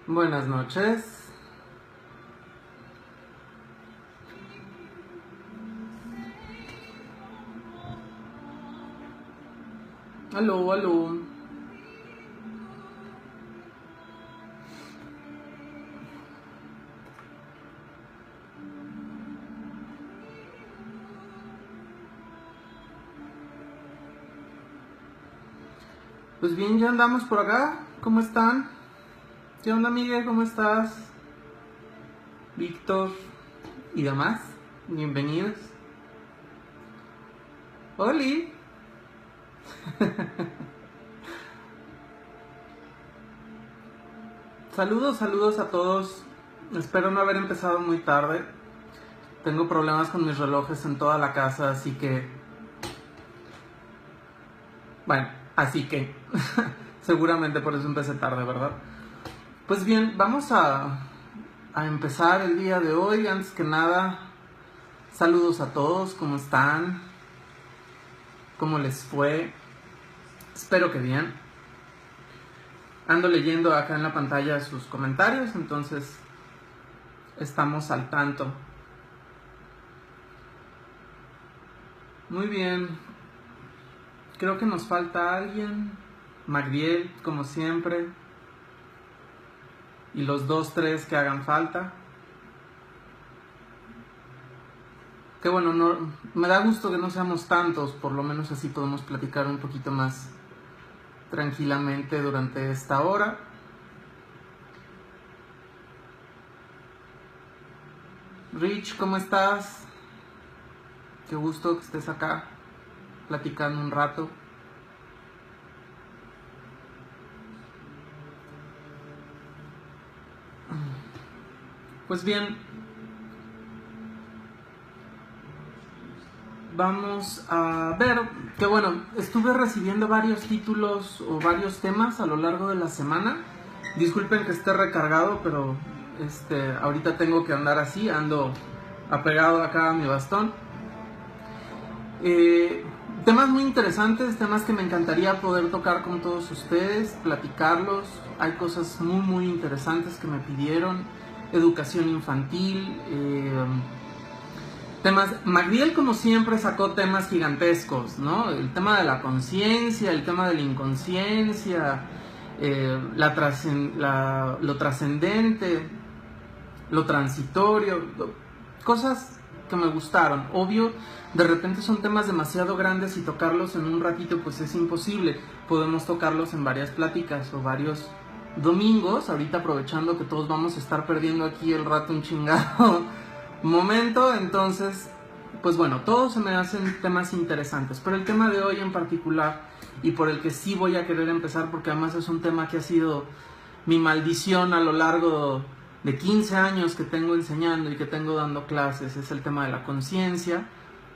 Buenas noches. Aló, aló. Pues bien, ya andamos por acá. ¿Cómo están? ¿Qué onda, Miguel? ¿Cómo estás? Víctor y demás. Bienvenidos. Oli. Saludos a todos. Espero no haber empezado muy tarde. Tengo problemas con mis relojes en toda la casa, así que... Bueno, así que... seguramente por eso empecé tarde, ¿verdad? Pues bien, vamos a empezar el día de hoy. Antes que nada, saludos a todos. ¿Cómo están? ¿Cómo les fue? Espero que bien. Ando leyendo acá en la pantalla sus comentarios, entonces estamos al tanto. Muy bien. Creo que nos falta alguien. Magdiel, como siempre. Y los 2, 3 que hagan falta. Que bueno, no, me da gusto que no seamos tantos, por lo menos así podemos platicar un poquito más tranquilamente durante esta hora. Rich, ¿cómo estás? Qué gusto que estés acá platicando un rato. Pues bien, vamos a ver que bueno, estuve recibiendo varios títulos o varios temas a lo largo de la semana. Disculpen que esté recargado, pero ahorita tengo que andar así, ando apegado acá a mi bastón. Temas muy interesantes, temas que me encantaría poder tocar con todos ustedes, platicarlos. Hay cosas muy interesantes que me pidieron. Educación infantil, temas. Magdiel, como siempre, sacó temas gigantescos, ¿no? El tema de la conciencia, el tema de la inconsciencia, lo trascendente, lo transitorio, cosas que me gustaron. Obvio, de repente son temas demasiado grandes y tocarlos en un ratito pues es imposible. Podemos tocarlos en varias pláticas o varios domingos, ahorita aprovechando que todos vamos a estar perdiendo aquí el rato un chingado momento. Entonces, pues bueno, todos se me hacen temas interesantes, pero el tema de hoy en particular, y por el que sí voy a querer empezar, porque además es un tema que ha sido mi maldición a lo largo de 15 años que tengo enseñando y que tengo dando clases, es el tema de la conciencia,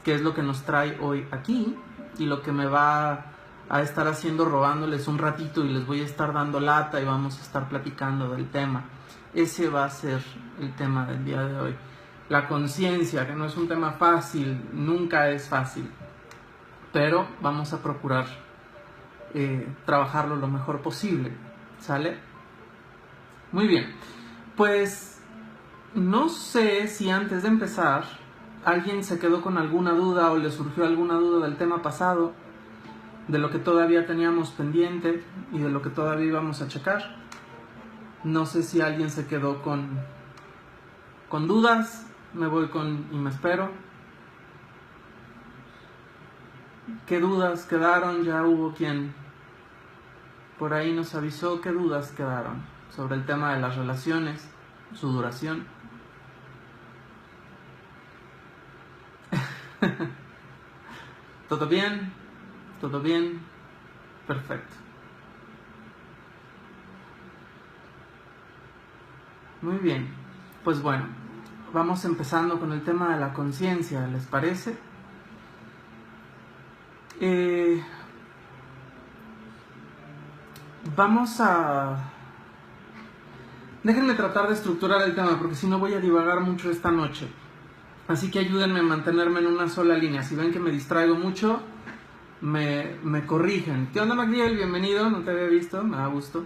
que es lo que nos trae hoy aquí y lo que me va a estar haciendo, robándoles un ratito y les voy a estar dando lata y vamos a estar platicando del tema. Ese va a ser el tema del día de hoy. La conciencia, que no es un tema fácil, nunca es fácil, pero vamos a procurar trabajarlo lo mejor posible, ¿sale? Muy bien, pues no sé si antes de empezar alguien se quedó con alguna duda o le surgió alguna duda del tema pasado, de lo que todavía teníamos pendiente y de lo que todavía íbamos a checar. No sé si alguien se quedó con dudas. Me voy y me espero. ¿Qué dudas quedaron? Ya hubo quien por ahí nos avisó qué dudas quedaron sobre el tema de las relaciones, su duración. ¿Todo bien? ¿Todo bien? Perfecto. Muy bien. Pues bueno, vamos empezando con el tema de la conciencia, ¿les parece? Vamos a... Déjenme tratar de estructurar el tema, porque si no voy a divagar mucho esta noche. Así que ayúdenme a mantenerme en una sola línea. Si ven que me distraigo mucho, me corrigen. ¿Qué onda, Magdiel? Bienvenido, no te había visto, me da gusto.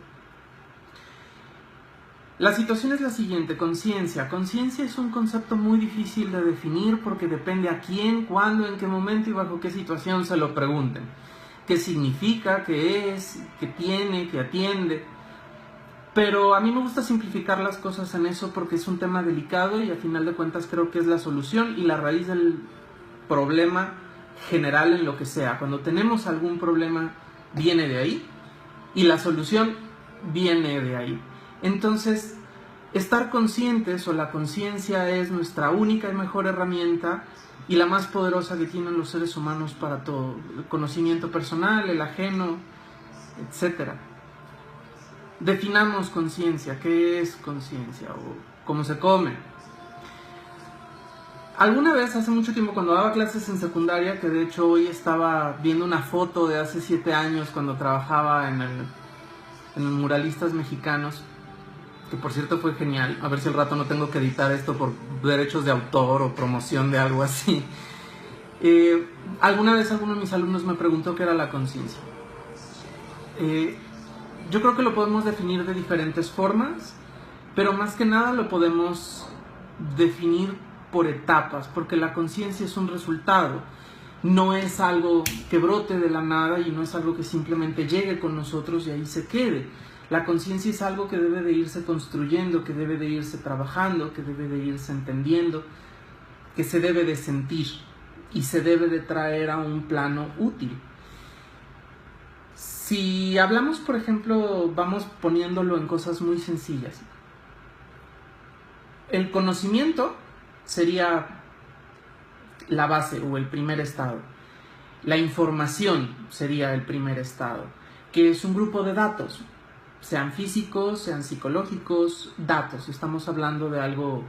La situación es la siguiente: conciencia. Conciencia es un concepto muy difícil de definir porque depende a quién, cuándo, en qué momento y bajo qué situación se lo pregunten. ¿Qué significa? ¿Qué es? ¿Qué tiene? ¿Qué atiende? Pero a mí me gusta simplificar las cosas en eso porque es un tema delicado y a final de cuentas creo que es la solución y la raíz del problema general en lo que sea. Cuando tenemos algún problema viene de ahí y la solución viene de ahí. Entonces, estar conscientes o la conciencia es nuestra única y mejor herramienta y la más poderosa que tienen los seres humanos para todo. El conocimiento personal, el ajeno, etc. Definamos conciencia. ¿Qué es conciencia? O cómo se come. Alguna vez, hace mucho tiempo, cuando daba clases en secundaria, que de hecho hoy estaba viendo una foto de hace 7 años cuando trabajaba en el Muralistas Mexicanos, que por cierto fue genial. A ver si al rato no tengo que editar esto por derechos de autor o promoción de algo así. Alguna vez alguno de mis alumnos me preguntó qué era la conciencia. Yo creo que lo podemos definir de diferentes formas, pero más que nada lo podemos definir por etapas, porque la conciencia es un resultado. No es algo que brote de la nada y no es algo que simplemente llegue con nosotros y ahí se quede. La conciencia es algo que debe de irse construyendo, que debe de irse trabajando, que debe de irse entendiendo, que se debe de sentir y se debe de traer a un plano útil. Si hablamos, por ejemplo, vamos poniéndolo en cosas muy sencillas. El conocimiento sería la base o el primer estado. La información sería el primer estado, que es un grupo de datos. Sean físicos, sean psicológicos, datos. Estamos hablando de algo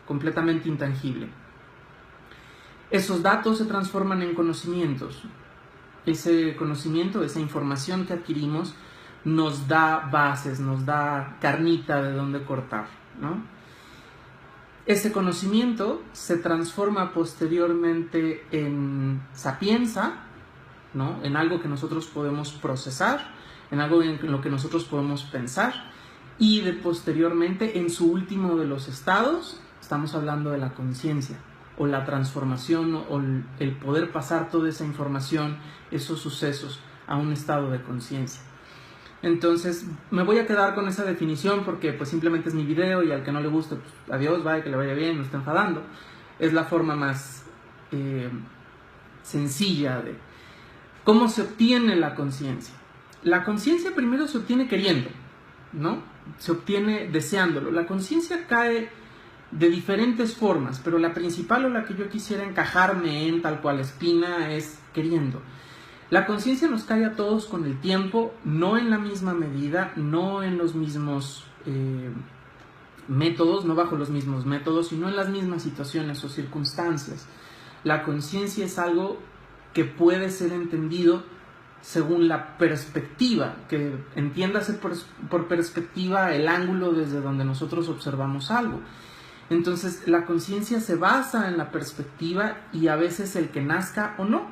completamente intangible. Esos datos se transforman en conocimientos. Ese conocimiento, esa información que adquirimos, nos da bases, nos da carnita de donde cortar, ¿no? Ese conocimiento se transforma posteriormente en sapienza, ¿no? En algo que nosotros podemos procesar, en algo en lo que nosotros podemos pensar, y posteriormente en su último de los estados estamos hablando de la conciencia o la transformación o el poder pasar toda esa información, esos sucesos a un estado de conciencia. Entonces me voy a quedar con esa definición porque pues simplemente es mi video y al que no le guste, pues adiós, bye, que le vaya bien, no esté enfadando. Es la forma más sencilla de cómo se obtiene la conciencia. La conciencia primero se obtiene queriendo, ¿no? Se obtiene deseándolo. La conciencia cae de diferentes formas, pero la principal o la que yo quisiera encajarme en tal cual espina es queriendo. La conciencia nos cae a todos con el tiempo, no en la misma medida, no en los mismos métodos, no bajo los mismos métodos, sino en las mismas situaciones o circunstancias. La conciencia es algo que puede ser entendido según la perspectiva, que entiéndase por perspectiva el ángulo desde donde nosotros observamos algo. Entonces la conciencia se basa en la perspectiva y a veces el que nazca o no.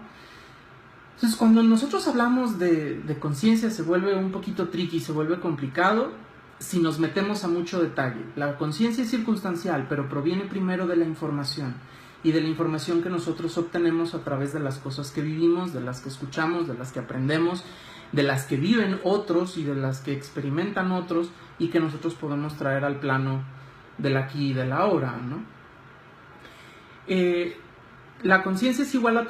Entonces cuando nosotros hablamos de conciencia se vuelve un poquito tricky, se vuelve complicado si nos metemos a mucho detalle. La conciencia es circunstancial, pero proviene primero de la información y de la información que nosotros obtenemos a través de las cosas que vivimos, de las que escuchamos, de las que aprendemos, de las que viven otros y de las que experimentan otros y que nosotros podemos traer al plano del aquí y del ahora, ¿no? ¿La conciencia es igual a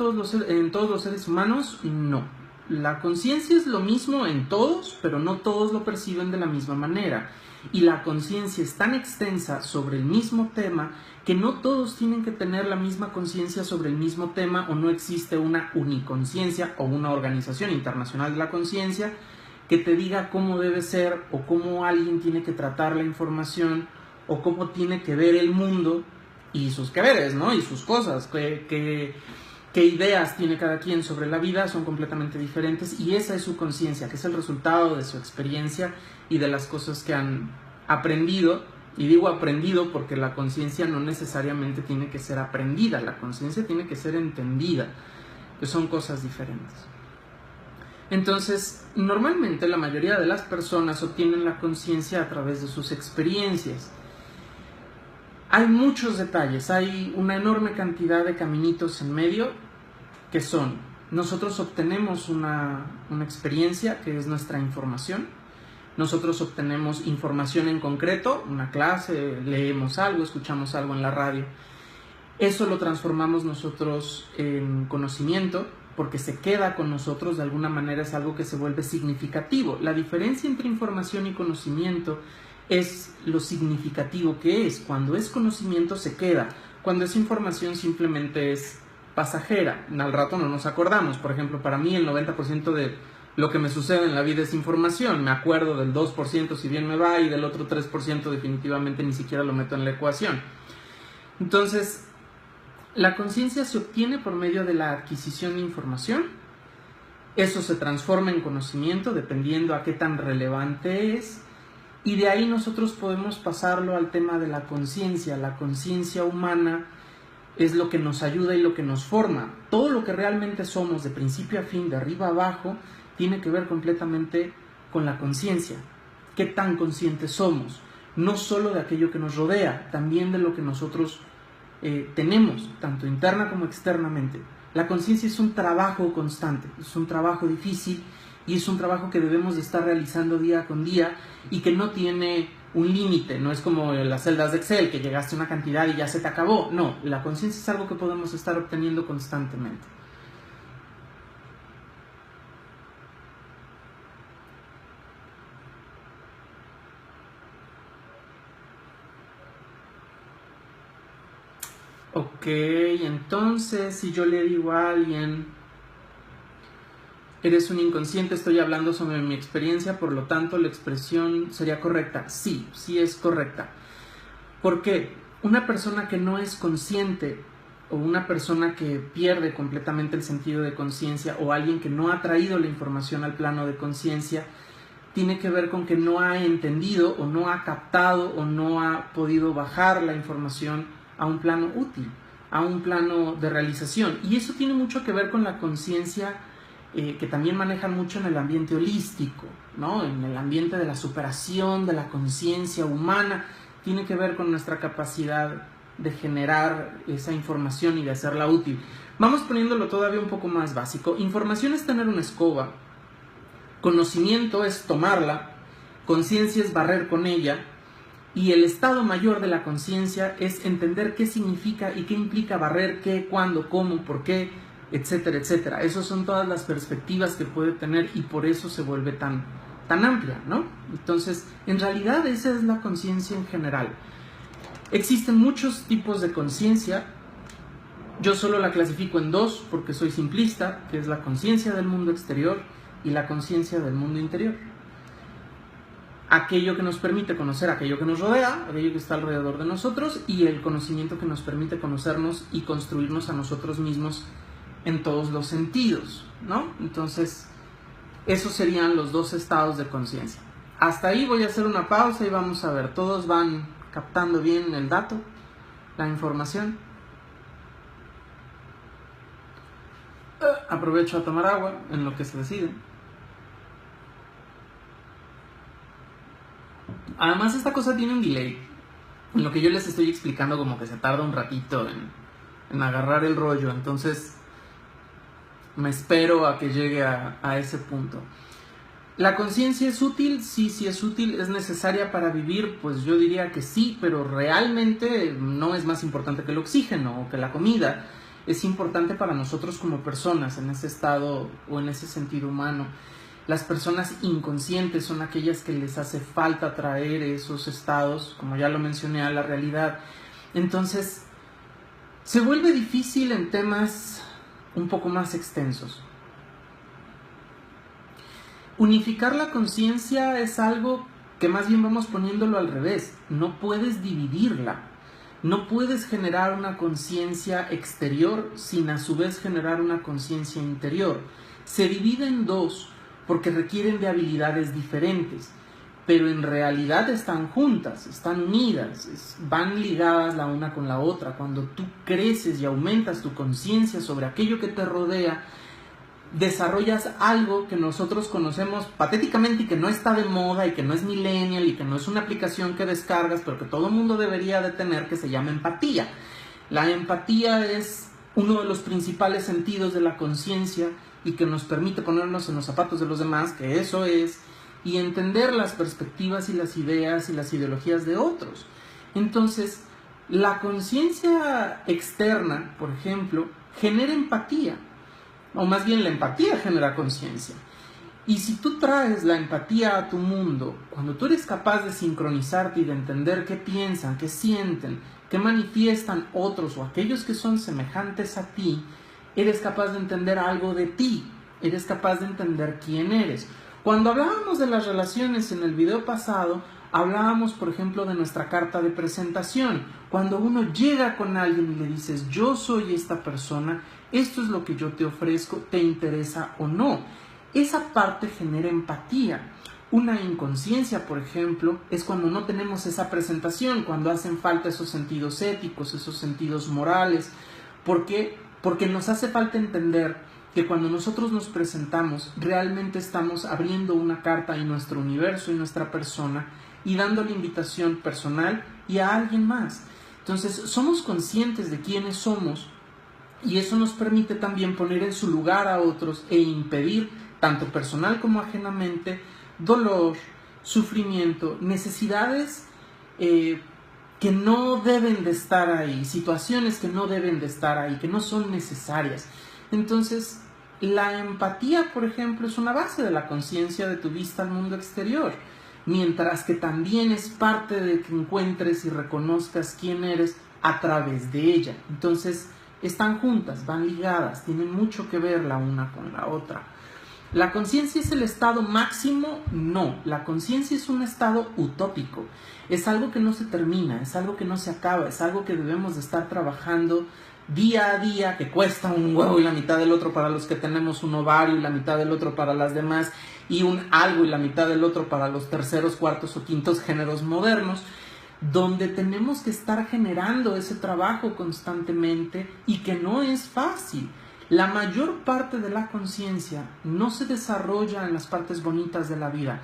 en todos los seres humanos? No. La conciencia es lo mismo en todos, pero no todos lo perciben de la misma manera. Y la conciencia es tan extensa sobre el mismo tema que no todos tienen que tener la misma conciencia sobre el mismo tema, o no existe una uniconciencia o una organización internacional de la conciencia que te diga cómo debe ser o cómo alguien tiene que tratar la información o cómo tiene que ver el mundo y sus que veres, ¿no? Y sus cosas, qué ideas tiene cada quien sobre la vida, son completamente diferentes, y esa es su conciencia, que es el resultado de su experiencia y de las cosas que han aprendido. Y digo aprendido porque la conciencia no necesariamente tiene que ser aprendida, la conciencia tiene que ser entendida, que son cosas diferentes. Entonces, normalmente la mayoría de las personas obtienen la conciencia a través de sus experiencias. Hay muchos detalles, hay una enorme cantidad de caminitos en medio que son: nosotros obtenemos una experiencia que es nuestra información, nosotros obtenemos información en concreto, una clase, leemos algo, escuchamos algo en la radio, eso lo transformamos nosotros en conocimiento porque se queda con nosotros, de alguna manera es algo que se vuelve significativo. La diferencia entre información y conocimiento es lo significativo que es. Cuando es conocimiento se queda, cuando es información simplemente es pasajera, al rato no nos acordamos. Por ejemplo, para mí el 90% de lo que me sucede en la vida es información, me acuerdo del 2% si bien me va, y del otro 3% definitivamente ni siquiera lo meto en la ecuación. Entonces, la conciencia se obtiene por medio de la adquisición de información, eso se transforma en conocimiento dependiendo a qué tan relevante es, y de ahí nosotros podemos pasarlo al tema de la conciencia. La conciencia humana es lo que nos ayuda y lo que nos forma. Todo lo que realmente somos, de principio a fin, de arriba a abajo, tiene que ver completamente con la conciencia. ¿Qué tan conscientes somos? No solo de aquello que nos rodea, también de lo que nosotros tenemos, tanto interna como externamente. La conciencia es un trabajo constante, es un trabajo difícil y es un trabajo que debemos de estar realizando día con día y que no tiene un límite. No es como las celdas de Excel, que llegaste a una cantidad y ya se te acabó. No, la conciencia es algo que podemos estar obteniendo constantemente. Ok, entonces si yo le digo a alguien: eres un inconsciente, estoy hablando sobre mi experiencia, por lo tanto la expresión sería correcta. Sí, sí es correcta. ¿Por qué? Una persona que no es consciente, o una persona que pierde completamente el sentido de conciencia, o alguien que no ha traído la información al plano de conciencia, tiene que ver con que no ha entendido, o no ha captado, o no ha podido bajar la información a un plano útil, a un plano de realización. Y eso tiene mucho que ver con la conciencia que también manejan mucho en el ambiente holístico, ¿no? En el ambiente de la superación de la conciencia humana. Tiene que ver con nuestra capacidad de generar esa información y de hacerla útil. Vamos poniéndolo todavía un poco más básico. Información es tener una escoba, conocimiento es tomarla, conciencia es barrer con ella, y el estado mayor de la conciencia es entender qué significa y qué implica barrer, qué, cuándo, cómo, por qué, etcétera, etcétera. Esas son todas las perspectivas que puede tener y por eso se vuelve tan amplia, ¿no? Entonces, en realidad esa es la conciencia en general. Existen muchos tipos de conciencia. Yo solo la clasifico en dos porque soy simplista, que es la conciencia del mundo exterior y la conciencia del mundo interior. Aquello que nos permite conocer aquello que nos rodea, aquello que está alrededor de nosotros, y el conocimiento que nos permite conocernos y construirnos a nosotros mismos en todos los sentidos, ¿no? Entonces, esos serían los dos estados de conciencia. Hasta ahí voy a hacer una pausa y vamos a ver. ¿Todos van captando bien el dato, la información? Aprovecho a tomar agua en lo que se decide. Además, esta cosa tiene un delay. En lo que yo les estoy explicando, como que se tarda un ratito en agarrar el rollo. Entonces, me espero a que llegue a ese punto. ¿La conciencia es útil? Sí, sí es útil. ¿Es necesaria para vivir? Pues yo diría que sí, pero realmente no es más importante que el oxígeno o que la comida. Es importante para nosotros como personas en ese estado o en ese sentido humano. Las personas inconscientes son aquellas que les hace falta traer esos estados, como ya lo mencioné, a la realidad. Entonces, se vuelve difícil en temas un poco más extensos. Unificar la conciencia es algo que más bien vamos poniéndolo al revés. No puedes dividirla. No puedes generar una conciencia exterior sin a su vez generar una conciencia interior. Se divide en dos porque requieren de habilidades diferentes, pero en realidad están juntas, están unidas, van ligadas la una con la otra. Cuando tú creces y aumentas tu conciencia sobre aquello que te rodea, desarrollas algo que nosotros conocemos patéticamente y que no está de moda y que no es millennial y que no es una aplicación que descargas, pero que todo el mundo debería de tener, que se llama empatía. La empatía es uno de los principales sentidos de la conciencia y que nos permite ponernos en los zapatos de los demás, que eso es, y entender las perspectivas y las ideas y las ideologías de otros. Entonces, la conciencia externa, por ejemplo, genera empatía, o más bien la empatía genera conciencia. Y si tú traes la empatía a tu mundo, cuando tú eres capaz de sincronizarte y de entender qué piensan, qué sienten, qué manifiestan otros o aquellos que son semejantes a ti, eres capaz de entender algo de ti, eres capaz de entender quién eres. Cuando hablábamos de las relaciones en el video pasado, hablábamos, por ejemplo, de nuestra carta de presentación. Cuando uno llega con alguien y le dices, yo soy esta persona, esto es lo que yo te ofrezco, ¿te interesa o no? Esa parte genera empatía. Una inconsciencia, por ejemplo, es cuando no tenemos esa presentación, cuando hacen falta esos sentidos éticos, esos sentidos morales. ¿Por qué? Porque nos hace falta entender que cuando nosotros nos presentamos, realmente estamos abriendo una carta en nuestro universo y nuestra persona y dando la invitación personal y a alguien más. Entonces, somos conscientes de quiénes somos y eso nos permite también poner en su lugar a otros e impedir, tanto personal como ajenamente, dolor, sufrimiento, necesidades que no deben de estar ahí, situaciones que no deben de estar ahí, que no son necesarias. Entonces, la empatía, por ejemplo, es una base de la conciencia de tu vista al mundo exterior, mientras que también es parte de que encuentres y reconozcas quién eres a través de ella. Entonces, están juntas, van ligadas, tienen mucho que ver la una con la otra. ¿La conciencia es el estado máximo? No, la conciencia es un estado utópico, es algo que no se termina, es algo que no se acaba, es algo que debemos de estar trabajando día a día, que cuesta un huevo y la mitad del otro para los que tenemos un ovario y la mitad del otro para las demás, y un algo y la mitad del otro para los terceros, cuartos o quintos géneros modernos, donde tenemos que estar generando ese trabajo constantemente y que no es fácil. La mayor parte de la conciencia no se desarrolla en las partes bonitas de la vida.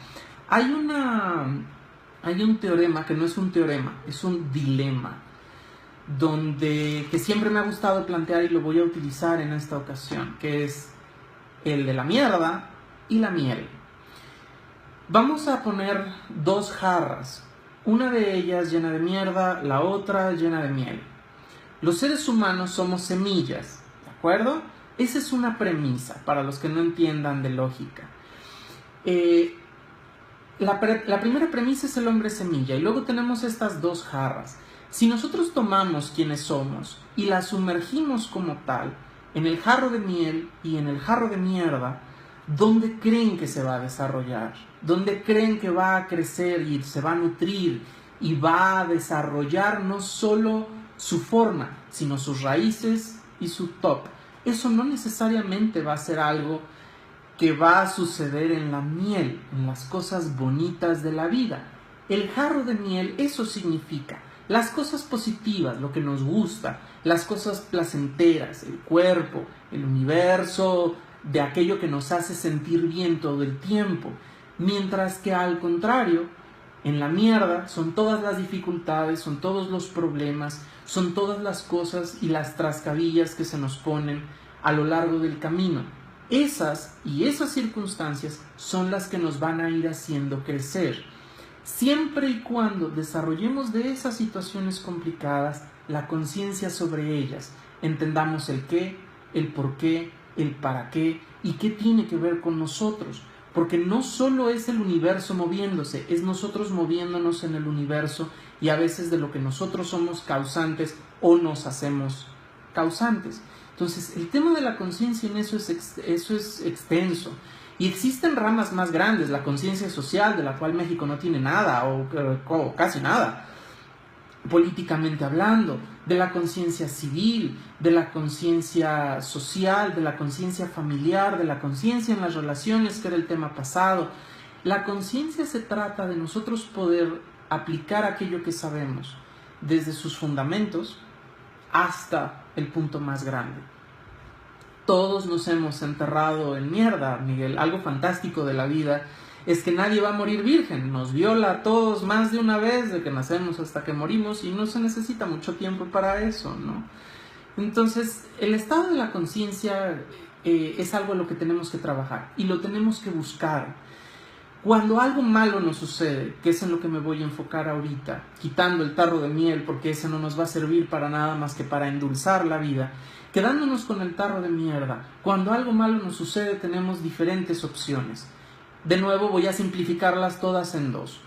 Hay un teorema que no es un teorema, es un dilema, que siempre me ha gustado plantear y lo voy a utilizar en esta ocasión, que es el de la mierda y la miel. Vamos a poner dos jarras, una de ellas llena de mierda, la otra llena de miel. Los seres humanos somos semillas, ¿de acuerdo? Esa es una premisa para los que no entiendan de lógica. La primera premisa es el hombre semilla y luego tenemos estas dos jarras. Si nosotros tomamos quienes somos y la sumergimos como tal en el jarro de miel y en el jarro de mierda, ¿dónde creen que se va a desarrollar? ¿Dónde creen que va a crecer y se va a nutrir y va a desarrollar no solo su forma, sino sus raíces y su top? Eso no necesariamente va a ser algo que va a suceder en la miel, en las cosas bonitas de la vida. El jarro de miel, eso significa las cosas positivas, lo que nos gusta, las cosas placenteras, el cuerpo, el universo, de aquello que nos hace sentir bien todo el tiempo. Mientras que al contrario, en la mierda son todas las dificultades, son todos los problemas, son todas las cosas y las trascabillas que se nos ponen a lo largo del camino. Esas circunstancias son las que nos van a ir haciendo crecer. Siempre y cuando desarrollemos de esas situaciones complicadas la conciencia sobre ellas, entendamos el qué, el por qué, el para qué y qué tiene que ver con nosotros. Porque no solo es el universo moviéndose, es nosotros moviéndonos en el universo y a veces de lo que nosotros somos causantes o nos hacemos causantes. Entonces, el tema de la conciencia en eso es extenso. Y existen ramas más grandes, la conciencia social, de la cual México no tiene nada o casi nada, políticamente hablando, de la conciencia civil, de la conciencia social, de la conciencia familiar, de la conciencia en las relaciones, que era el tema pasado. La conciencia se trata de nosotros poder aplicar aquello que sabemos, desde sus fundamentos hasta el punto más grande. todos nos hemos enterrado en mierda, Miguel. Algo fantástico de la vida es que nadie va a morir virgen. Nos viola a todos más de una vez, de que nacemos hasta que morimos, y no se necesita mucho tiempo para eso, ¿no? Entonces, el estado de la conciencia es algo en lo que tenemos que trabajar y lo tenemos que buscar. Cuando algo malo nos sucede, que es en lo que me voy a enfocar ahorita, quitando el tarro de miel, porque ese no nos va a servir para nada más que para endulzar la vida, quedándonos con el tarro de mierda, cuando algo malo nos sucede tenemos diferentes opciones. De nuevo voy a simplificarlas todas en dos.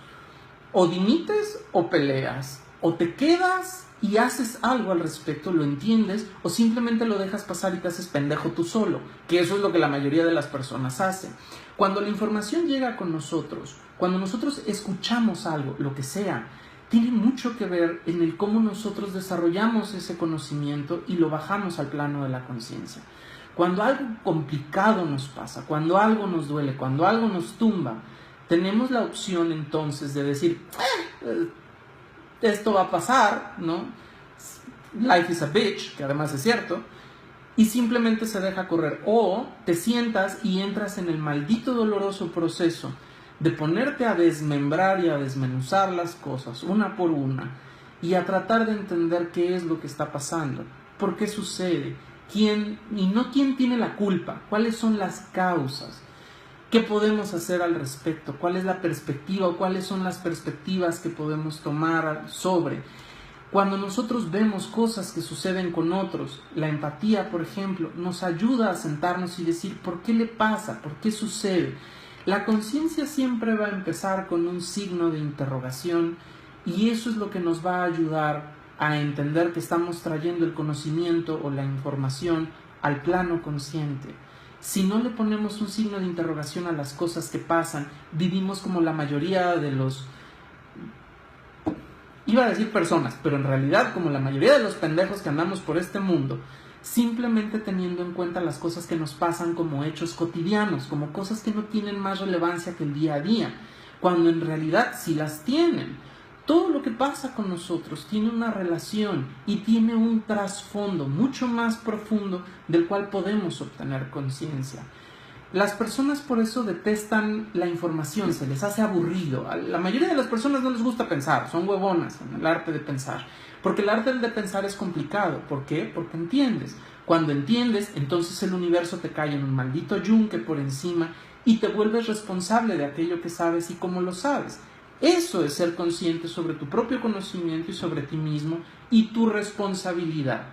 O dimites o peleas, o te quedas y haces algo al respecto, lo entiendes, o simplemente lo dejas pasar y te haces pendejo tú solo, que eso es lo que la mayoría de las personas hacen. Cuando la información llega con nosotros, cuando nosotros escuchamos algo, lo que sea, tiene mucho que ver en el cómo nosotros desarrollamos ese conocimiento y lo bajamos al plano de la conciencia. Cuando algo complicado nos pasa, cuando algo nos duele, cuando algo nos tumba, tenemos la opción entonces de decir, esto va a pasar, ¿no? Life is a bitch, que además es cierto, y simplemente se deja correr. O te sientas y entras en el maldito doloroso proceso de ponerte a desmembrar y a desmenuzar las cosas una por una y a tratar de entender qué es lo que está pasando, por qué sucede, quién tiene la culpa, cuáles son las causas, qué podemos hacer al respecto, cuál es la perspectiva o cuáles son las perspectivas que podemos tomar sobre. Cuando nosotros vemos cosas que suceden con otros, la empatía, por ejemplo, nos ayuda a sentarnos y decir ¿por qué le pasa? ¿Por qué sucede? La conciencia siempre va a empezar con un signo de interrogación y eso es lo que nos va a ayudar a entender que estamos trayendo el conocimiento o la información al plano consciente. Si no le ponemos un signo de interrogación a las cosas que pasan, vivimos como la mayoría de los... Iba a decir personas, pero en realidad como la mayoría de los pendejos que andamos por este mundo, simplemente teniendo en cuenta las cosas que nos pasan como hechos cotidianos, como cosas que no tienen más relevancia que el día a día, cuando en realidad sí las tienen. Todo lo que pasa con nosotros tiene una relación y tiene un trasfondo mucho más profundo del cual podemos obtener conciencia. Las personas por eso detestan la información, se les hace aburrido. A la mayoría de las personas no les gusta pensar, son huevonas en el arte de pensar. Porque el arte de pensar es complicado. ¿Por qué? Porque entiendes. Cuando entiendes, entonces el universo te cae en un maldito yunque por encima y te vuelves responsable de aquello que sabes y cómo lo sabes. Eso es ser consciente sobre tu propio conocimiento y sobre ti mismo y tu responsabilidad.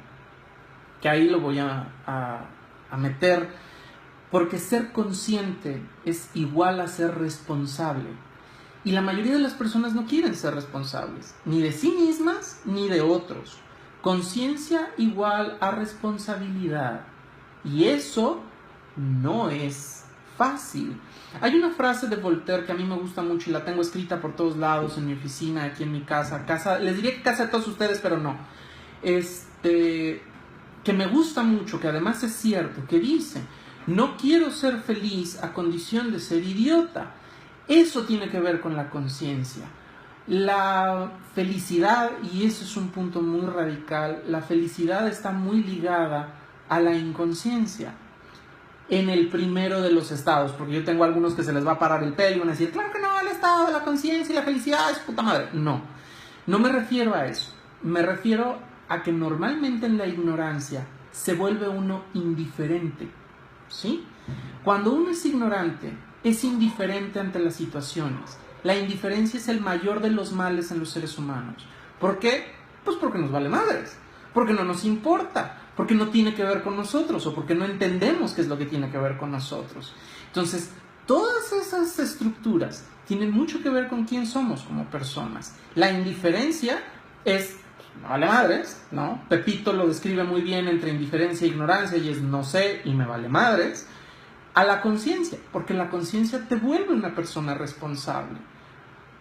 Que ahí lo voy a meter, porque ser consciente es igual a ser responsable. Y la mayoría de las personas no quieren ser responsables, ni de sí mismas ni de otros. Conciencia igual a responsabilidad. Y eso no es fácil. Hay una frase de Voltaire que a mí me gusta mucho y la tengo escrita por todos lados, en mi oficina, aquí en mi casa, les diría que casa de todos ustedes, pero no. Que me gusta mucho, que además es cierto, que dice: no quiero ser feliz a condición de ser idiota. Eso tiene que ver con la conciencia. La felicidad, y eso es un punto muy radical, la felicidad está muy ligada a la inconsciencia. En el primero de los estados, porque yo tengo algunos que se les va a parar el pelo y van a decir, claro que no, el estado de la conciencia y la felicidad es puta madre. No me refiero a eso. Me refiero a que normalmente en la ignorancia se vuelve uno indiferente. ¿Sí? Cuando uno es ignorante, es indiferente ante las situaciones. La indiferencia es el mayor de los males en los seres humanos. ¿Por qué? Pues porque nos vale madres, porque no nos importa, porque no tiene que ver con nosotros o porque no entendemos qué es lo que tiene que ver con nosotros. Entonces, todas esas estructuras tienen mucho que ver con quién somos como personas. La indiferencia es... no vale madres, ¿no? Pepito lo describe muy bien entre indiferencia e ignorancia y es no sé y me vale madres. A la conciencia, porque la conciencia te vuelve una persona responsable.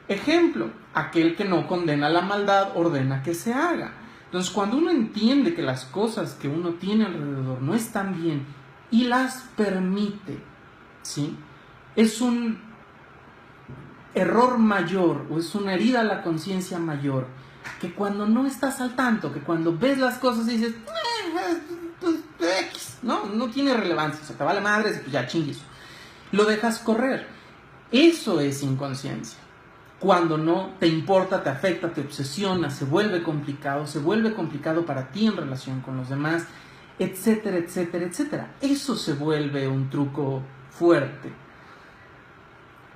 Ejemplo, aquel que no condena la maldad ordena que se haga. Entonces, cuando uno entiende que las cosas que uno tiene alrededor no están bien y las permite, ¿sí? Es un error mayor o es una herida a la conciencia mayor que cuando no estás al tanto, que cuando ves las cosas y dices, pues X, no tiene relevancia, o sea, te vale madre, pues ya chingues. Lo dejas correr. Eso es inconsciencia. Cuando no te importa, te afecta, te obsesiona, se vuelve complicado para ti en relación con los demás, etcétera, etcétera, etcétera. Eso se vuelve un truco fuerte.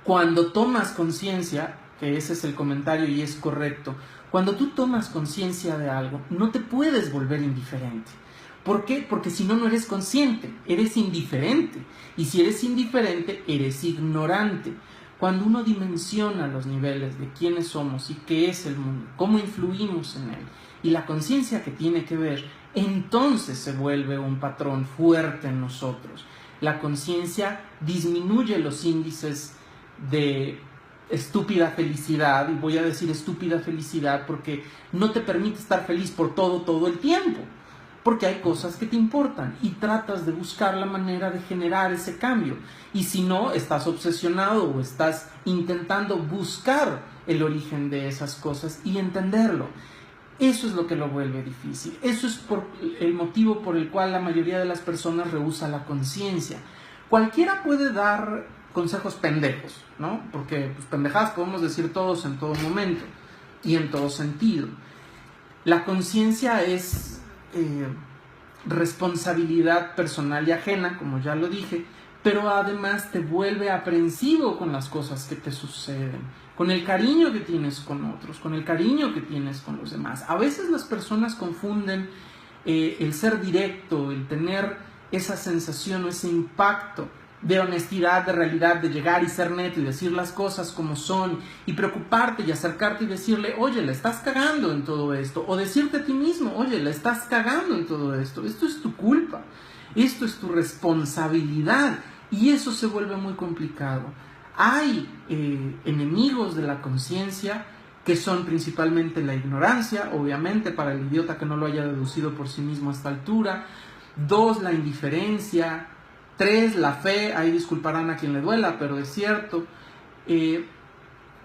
Cuando tomas conciencia, que ese es el comentario y es correcto, cuando tú tomas conciencia de algo, no te puedes volver indiferente. ¿Por qué? Porque si no, no eres consciente, eres indiferente. Y si eres indiferente, eres ignorante. Cuando uno dimensiona los niveles de quiénes somos y qué es el mundo, cómo influimos en él, y la conciencia que tiene que ver, entonces se vuelve un patrón fuerte en nosotros. La conciencia disminuye los índices de estúpida felicidad, y voy a decir estúpida felicidad porque no te permite estar feliz por todo el tiempo, porque hay cosas que te importan y tratas de buscar la manera de generar ese cambio, y si no, estás obsesionado o estás intentando buscar el origen de esas cosas y entenderlo. Eso es lo que lo vuelve difícil. Eso es el motivo por el cual la mayoría de las personas rehúsa la conciencia. Cualquiera puede dar consejos pendejos, ¿no? Porque pues, pendejadas podemos decir todos en todo momento y en todo sentido. La conciencia es responsabilidad personal y ajena, como ya lo dije, pero además te vuelve aprensivo con las cosas que te suceden, con el cariño que tienes con otros, con el cariño que tienes con los demás. A veces las personas confunden el ser directo, el tener esa sensación o ese impacto de honestidad, de realidad, de llegar y ser neto y decir las cosas como son y preocuparte y acercarte y decirle, oye, la estás cagando en todo esto, o decirte a ti mismo, oye, la estás cagando en todo esto, esto es tu culpa, esto es tu responsabilidad, y eso se vuelve muy complicado. Hay enemigos de la conciencia que son principalmente la ignorancia, obviamente para el idiota que no lo haya deducido por sí mismo a esta altura. 2, la indiferencia. 3, la fe. Ahí disculparán a quien le duela, pero es cierto.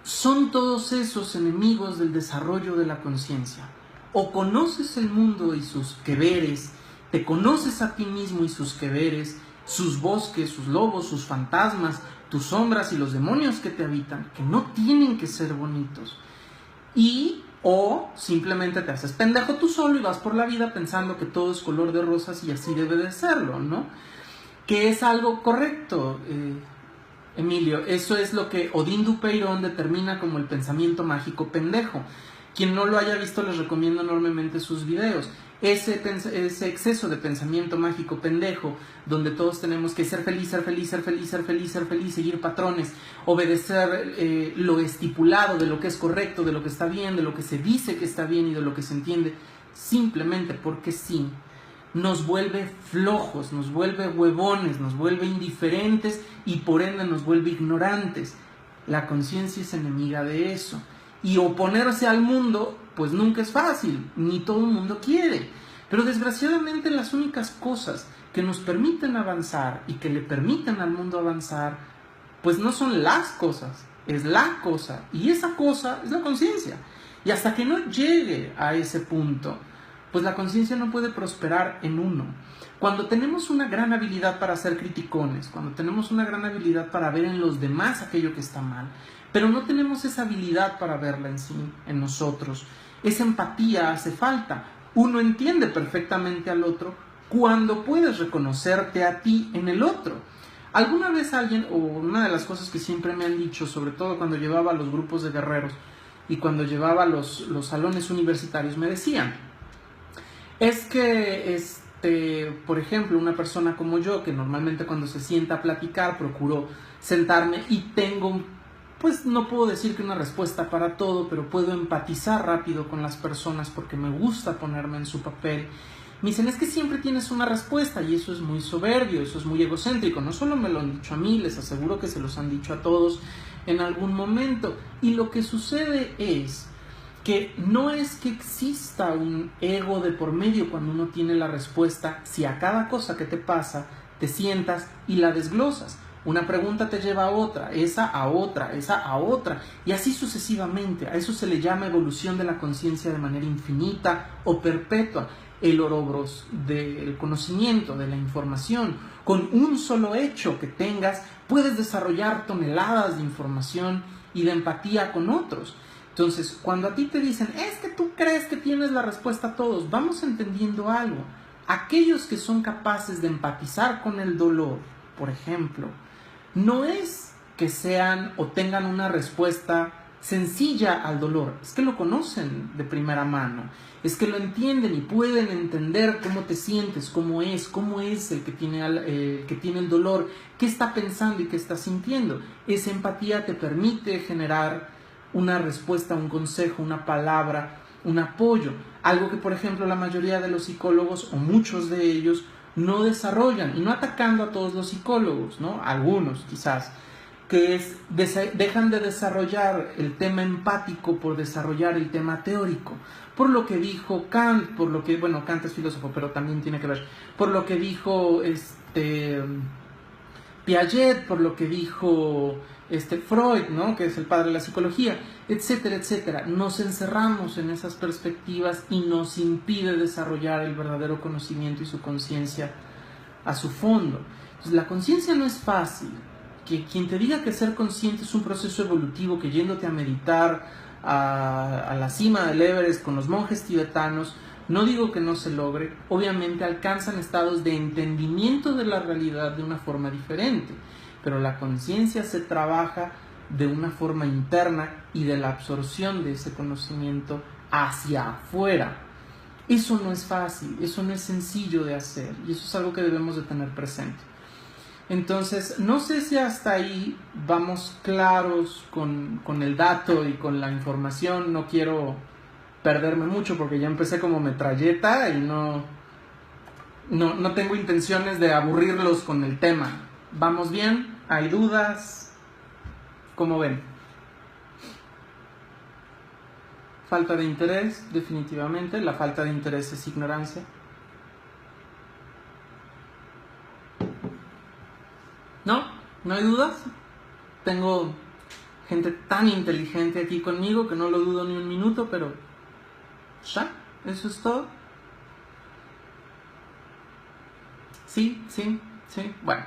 Son todos esos enemigos del desarrollo de la conciencia. O conoces el mundo y sus queveres, te conoces a ti mismo y sus queveres, sus bosques, sus lobos, sus fantasmas, tus sombras y los demonios que te habitan, que no tienen que ser bonitos. O simplemente te haces pendejo tú solo y vas por la vida pensando que todo es color de rosas y así debe de serlo, ¿no? Que es algo correcto, Emilio. Eso es lo que Odín Dupeirón determina como el pensamiento mágico pendejo. Quien no lo haya visto, les recomiendo enormemente sus videos. Ese exceso de pensamiento mágico pendejo, donde todos tenemos que ser feliz, ser feliz, ser feliz, ser feliz, ser feliz, seguir patrones, obedecer lo estipulado de lo que es correcto, de lo que está bien, de lo que se dice que está bien y de lo que se entiende, simplemente porque sí, nos vuelve flojos, nos vuelve huevones, nos vuelve indiferentes y por ende nos vuelve ignorantes. La conciencia es enemiga de eso. Y oponerse al mundo, pues nunca es fácil, ni todo el mundo quiere. Pero desgraciadamente las únicas cosas que nos permiten avanzar y que le permiten al mundo avanzar, pues no son las cosas, es la cosa. Y esa cosa es la conciencia. Y hasta que no llegue a ese punto, pues la conciencia no puede prosperar en uno. Cuando tenemos una gran habilidad para ser criticones, cuando tenemos una gran habilidad para ver en los demás aquello que está mal, pero no tenemos esa habilidad para verla en sí, en nosotros, esa empatía hace falta. Uno entiende perfectamente al otro cuando puedes reconocerte a ti en el otro. Alguna vez alguien, o una de las cosas que siempre me han dicho, sobre todo cuando llevaba los grupos de guerreros y cuando llevaba los salones universitarios, me decían, es que por ejemplo, una persona como yo, que normalmente cuando se sienta a platicar procuro sentarme y tengo, pues no puedo decir que una respuesta para todo, pero puedo empatizar rápido con las personas porque me gusta ponerme en su papel. Me dicen, es que siempre tienes una respuesta, y eso es muy soberbio, eso es muy egocéntrico. No solo me lo han dicho a mí, les aseguro que se los han dicho a todos en algún momento. Y lo que sucede es que no es que exista un ego de por medio cuando uno tiene la respuesta, si a cada cosa que te pasa te sientas y la desglosas. Una pregunta te lleva a otra, esa a otra, y así sucesivamente. A eso se le llama evolución de la conciencia de manera infinita o perpetua. el Ouroboros del conocimiento, de la información. Con un solo hecho que tengas, puedes desarrollar toneladas de información y de empatía con otros. Entonces, cuando a ti te dicen, es que tú crees que tienes la respuesta a todos, vamos entendiendo algo. Aquellos que son capaces de empatizar con el dolor, por ejemplo, no es que sean o tengan una respuesta sencilla al dolor, es que lo conocen de primera mano, es que lo entienden y pueden entender cómo te sientes, cómo es el que tiene el dolor, qué está pensando y qué está sintiendo. Esa empatía te permite generar una respuesta, un consejo, una palabra, un apoyo, algo que por ejemplo la mayoría de los psicólogos o muchos de ellos no desarrollan, y no atacando a todos los psicólogos, ¿no? Algunos quizás, que es dejan de desarrollar el tema empático por desarrollar el tema teórico, por lo que dijo Kant, por lo que, bueno, Kant es filósofo, pero también tiene que ver, por lo que dijo Piaget, por lo que dijo Freud, ¿no? Que es el padre de la psicología, etcétera, etcétera. Nos encerramos en esas perspectivas y nos impide desarrollar el verdadero conocimiento y su conciencia a su fondo. Entonces, la conciencia no es fácil. Que quien te diga que ser consciente es un proceso evolutivo, que yéndote a meditar a la cima del Everest con los monjes tibetanos, no digo que no se logre, obviamente alcanzan estados de entendimiento de la realidad de una forma diferente, pero la conciencia se trabaja de una forma interna y de la absorción de ese conocimiento hacia afuera. Eso no es fácil, eso no es sencillo de hacer, y eso es algo que debemos de tener presente. Entonces, no sé si hasta ahí vamos claros con el dato y con la información. No quiero perderme mucho porque ya empecé como metralleta y no tengo intenciones de aburrirlos con el tema. ¿Vamos bien? ¿Hay dudas? ¿Cómo ven? Falta de interés, definitivamente. La falta de interés es ignorancia. ¿No hay dudas? Tengo gente tan inteligente aquí conmigo que no lo dudo ni un minuto, pero ya, eso es todo. Sí, bueno.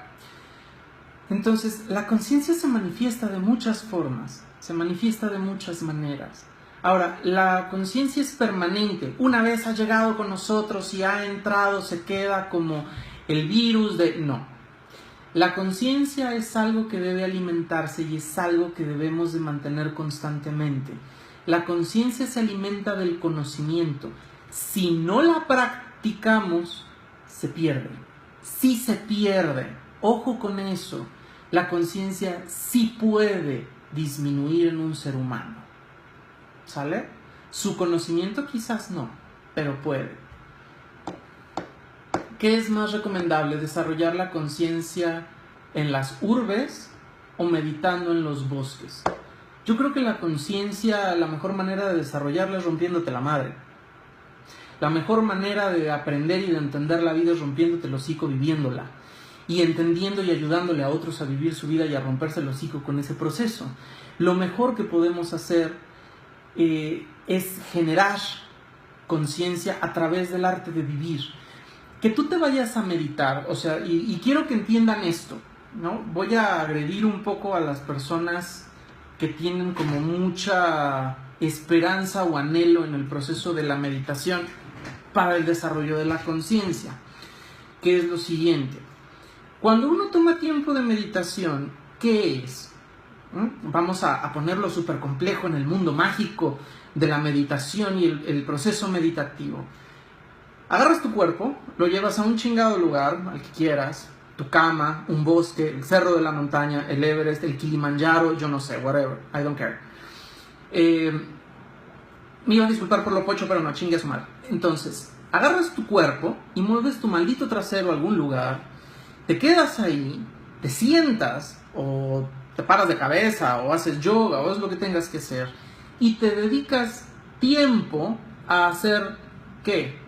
Entonces, la conciencia se manifiesta de muchas formas, se manifiesta de muchas maneras. Ahora, la conciencia es permanente. Una vez ha llegado con nosotros y ha entrado, se queda como el virus de... No. La conciencia es algo que debe alimentarse y es algo que debemos de mantener constantemente. La conciencia se alimenta del conocimiento. Si no la practicamos, se pierde. Sí se pierde. Ojo con eso. La conciencia sí puede disminuir en un ser humano. ¿Sale? Su conocimiento quizás no, pero puede. ¿Qué es más recomendable? ¿Desarrollar la conciencia en las urbes o meditando en los bosques? Yo creo que la conciencia, la mejor manera de desarrollarla es rompiéndote la madre. La mejor manera de aprender y de entender la vida es rompiéndote el hocico, viviéndola. Y entendiendo y ayudándole a otros a vivir su vida y a romperse el hocico con ese proceso. Lo mejor que podemos hacer es generar conciencia a través del arte de vivir. Que tú te vayas a meditar, o sea, y quiero que entiendan esto, ¿no? Voy a agredir un poco a las personas que tienen como mucha esperanza o anhelo en el proceso de la meditación para el desarrollo de la conciencia, que es lo siguiente. Cuando uno toma tiempo de meditación, ¿qué es? Vamos a ponerlo súper complejo en el mundo mágico de la meditación y el proceso meditativo. Agarras tu cuerpo, lo llevas a un chingado lugar, al que quieras, tu cama, un bosque, el cerro de la montaña, el Everest, el Kilimanjaro, yo no sé, whatever, I don't care. Me iba a disculpar por lo pocho, pero no, chingue a su madre. Entonces, agarras tu cuerpo y mueves tu maldito trasero a algún lugar, te quedas ahí, te sientas, o te paras de cabeza, o haces yoga, o es lo que tengas que hacer, y te dedicas tiempo a hacer, ¿qué?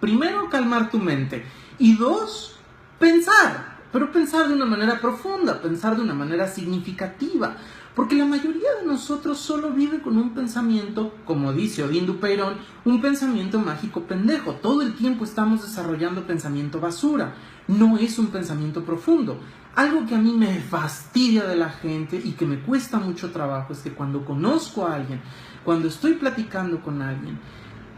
Primero, calmar tu mente. Y dos, pensar. Pero pensar de una manera profunda, pensar de una manera significativa. Porque la mayoría de nosotros solo vive con un pensamiento, como dice Odín Dupeirón, un pensamiento mágico pendejo. Todo el tiempo estamos desarrollando pensamiento basura. No es un pensamiento profundo. Algo que a mí me fastidia de la gente y que me cuesta mucho trabajo es que cuando conozco a alguien, cuando estoy platicando con alguien,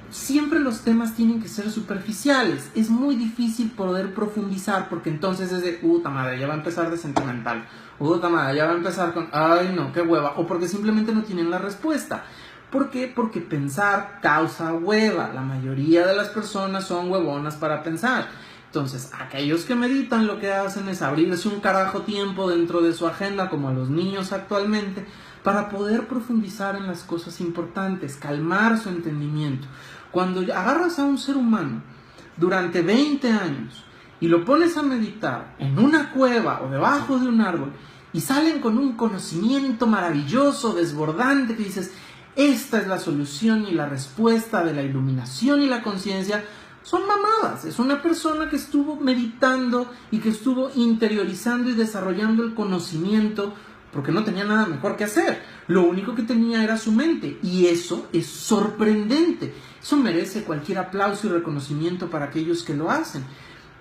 siempre los temas tienen que ser superficiales. Es muy difícil poder profundizar porque entonces es de, puta madre, ya va a empezar de sentimental. Puta madre, ya va a empezar con, ay no, qué hueva. O porque simplemente no tienen la respuesta. ¿Por qué? Porque pensar causa hueva. La mayoría de las personas son huevonas para pensar. Entonces, aquellos que meditan lo que hacen es abrirse un carajo tiempo dentro de su agenda, como a los niños actualmente, para poder profundizar en las cosas importantes, calmar su entendimiento. Cuando agarras a un ser humano durante 20 años y lo pones a meditar en una cueva o debajo de un árbol y salen con un conocimiento maravilloso, desbordante, que dices, esta es la solución y la respuesta de la iluminación y la conciencia, son mamadas. Es una persona que estuvo meditando y que estuvo interiorizando y desarrollando el conocimiento porque no tenía nada mejor que hacer. Lo único que tenía era su mente y eso es sorprendente. Eso merece cualquier aplauso y reconocimiento para aquellos que lo hacen.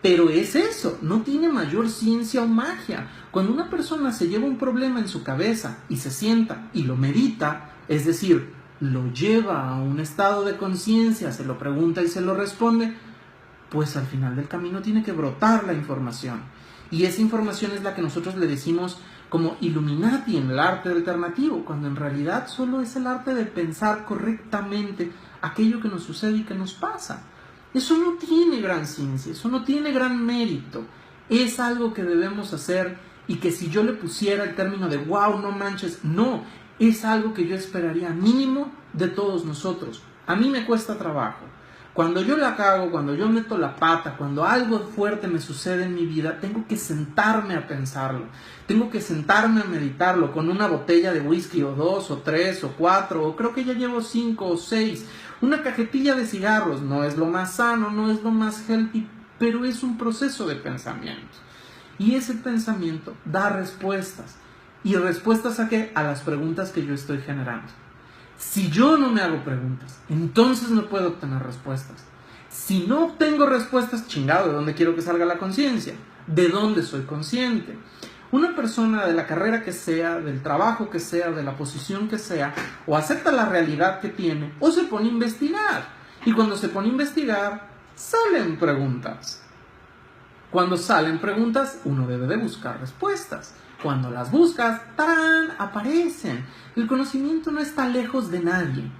Pero es eso, no tiene mayor ciencia o magia. Cuando una persona se lleva un problema en su cabeza y se sienta y lo medita, es decir, lo lleva a un estado de conciencia, se lo pregunta y se lo responde, pues al final del camino tiene que brotar la información. Y esa información es la que nosotros le decimos como Illuminati en el arte alternativo, cuando en realidad solo es el arte de pensar correctamente aquello que nos sucede y que nos pasa. Eso no tiene gran ciencia, eso no tiene gran mérito. Es algo que debemos hacer y que si yo le pusiera el término de wow, no manches, no, es algo que yo esperaría mínimo de todos nosotros. A mí me cuesta trabajo. Cuando yo la cago, cuando yo meto la pata, cuando algo fuerte me sucede en mi vida, tengo que sentarme a pensarlo. Tengo que sentarme a meditarlo con una botella de whisky o 2 o 3 o 4 o creo que ya llevo 5 o 6. Una cajetilla de cigarros. No es lo más sano, no es lo más healthy, pero es un proceso de pensamiento. Y ese pensamiento da respuestas. ¿Y respuestas a qué? A las preguntas que yo estoy generando. Si yo no me hago preguntas, entonces no puedo obtener respuestas. Si no obtengo respuestas, chingado, ¿de dónde quiero que salga la conciencia? ¿De dónde soy consciente? Una persona de la carrera que sea, del trabajo que sea, de la posición que sea, o acepta la realidad que tiene, o se pone a investigar. Y cuando se pone a investigar, salen preguntas. Cuando salen preguntas, uno debe de buscar respuestas. Cuando las buscas, ¡tarán!, aparecen. El conocimiento no está lejos de nadie,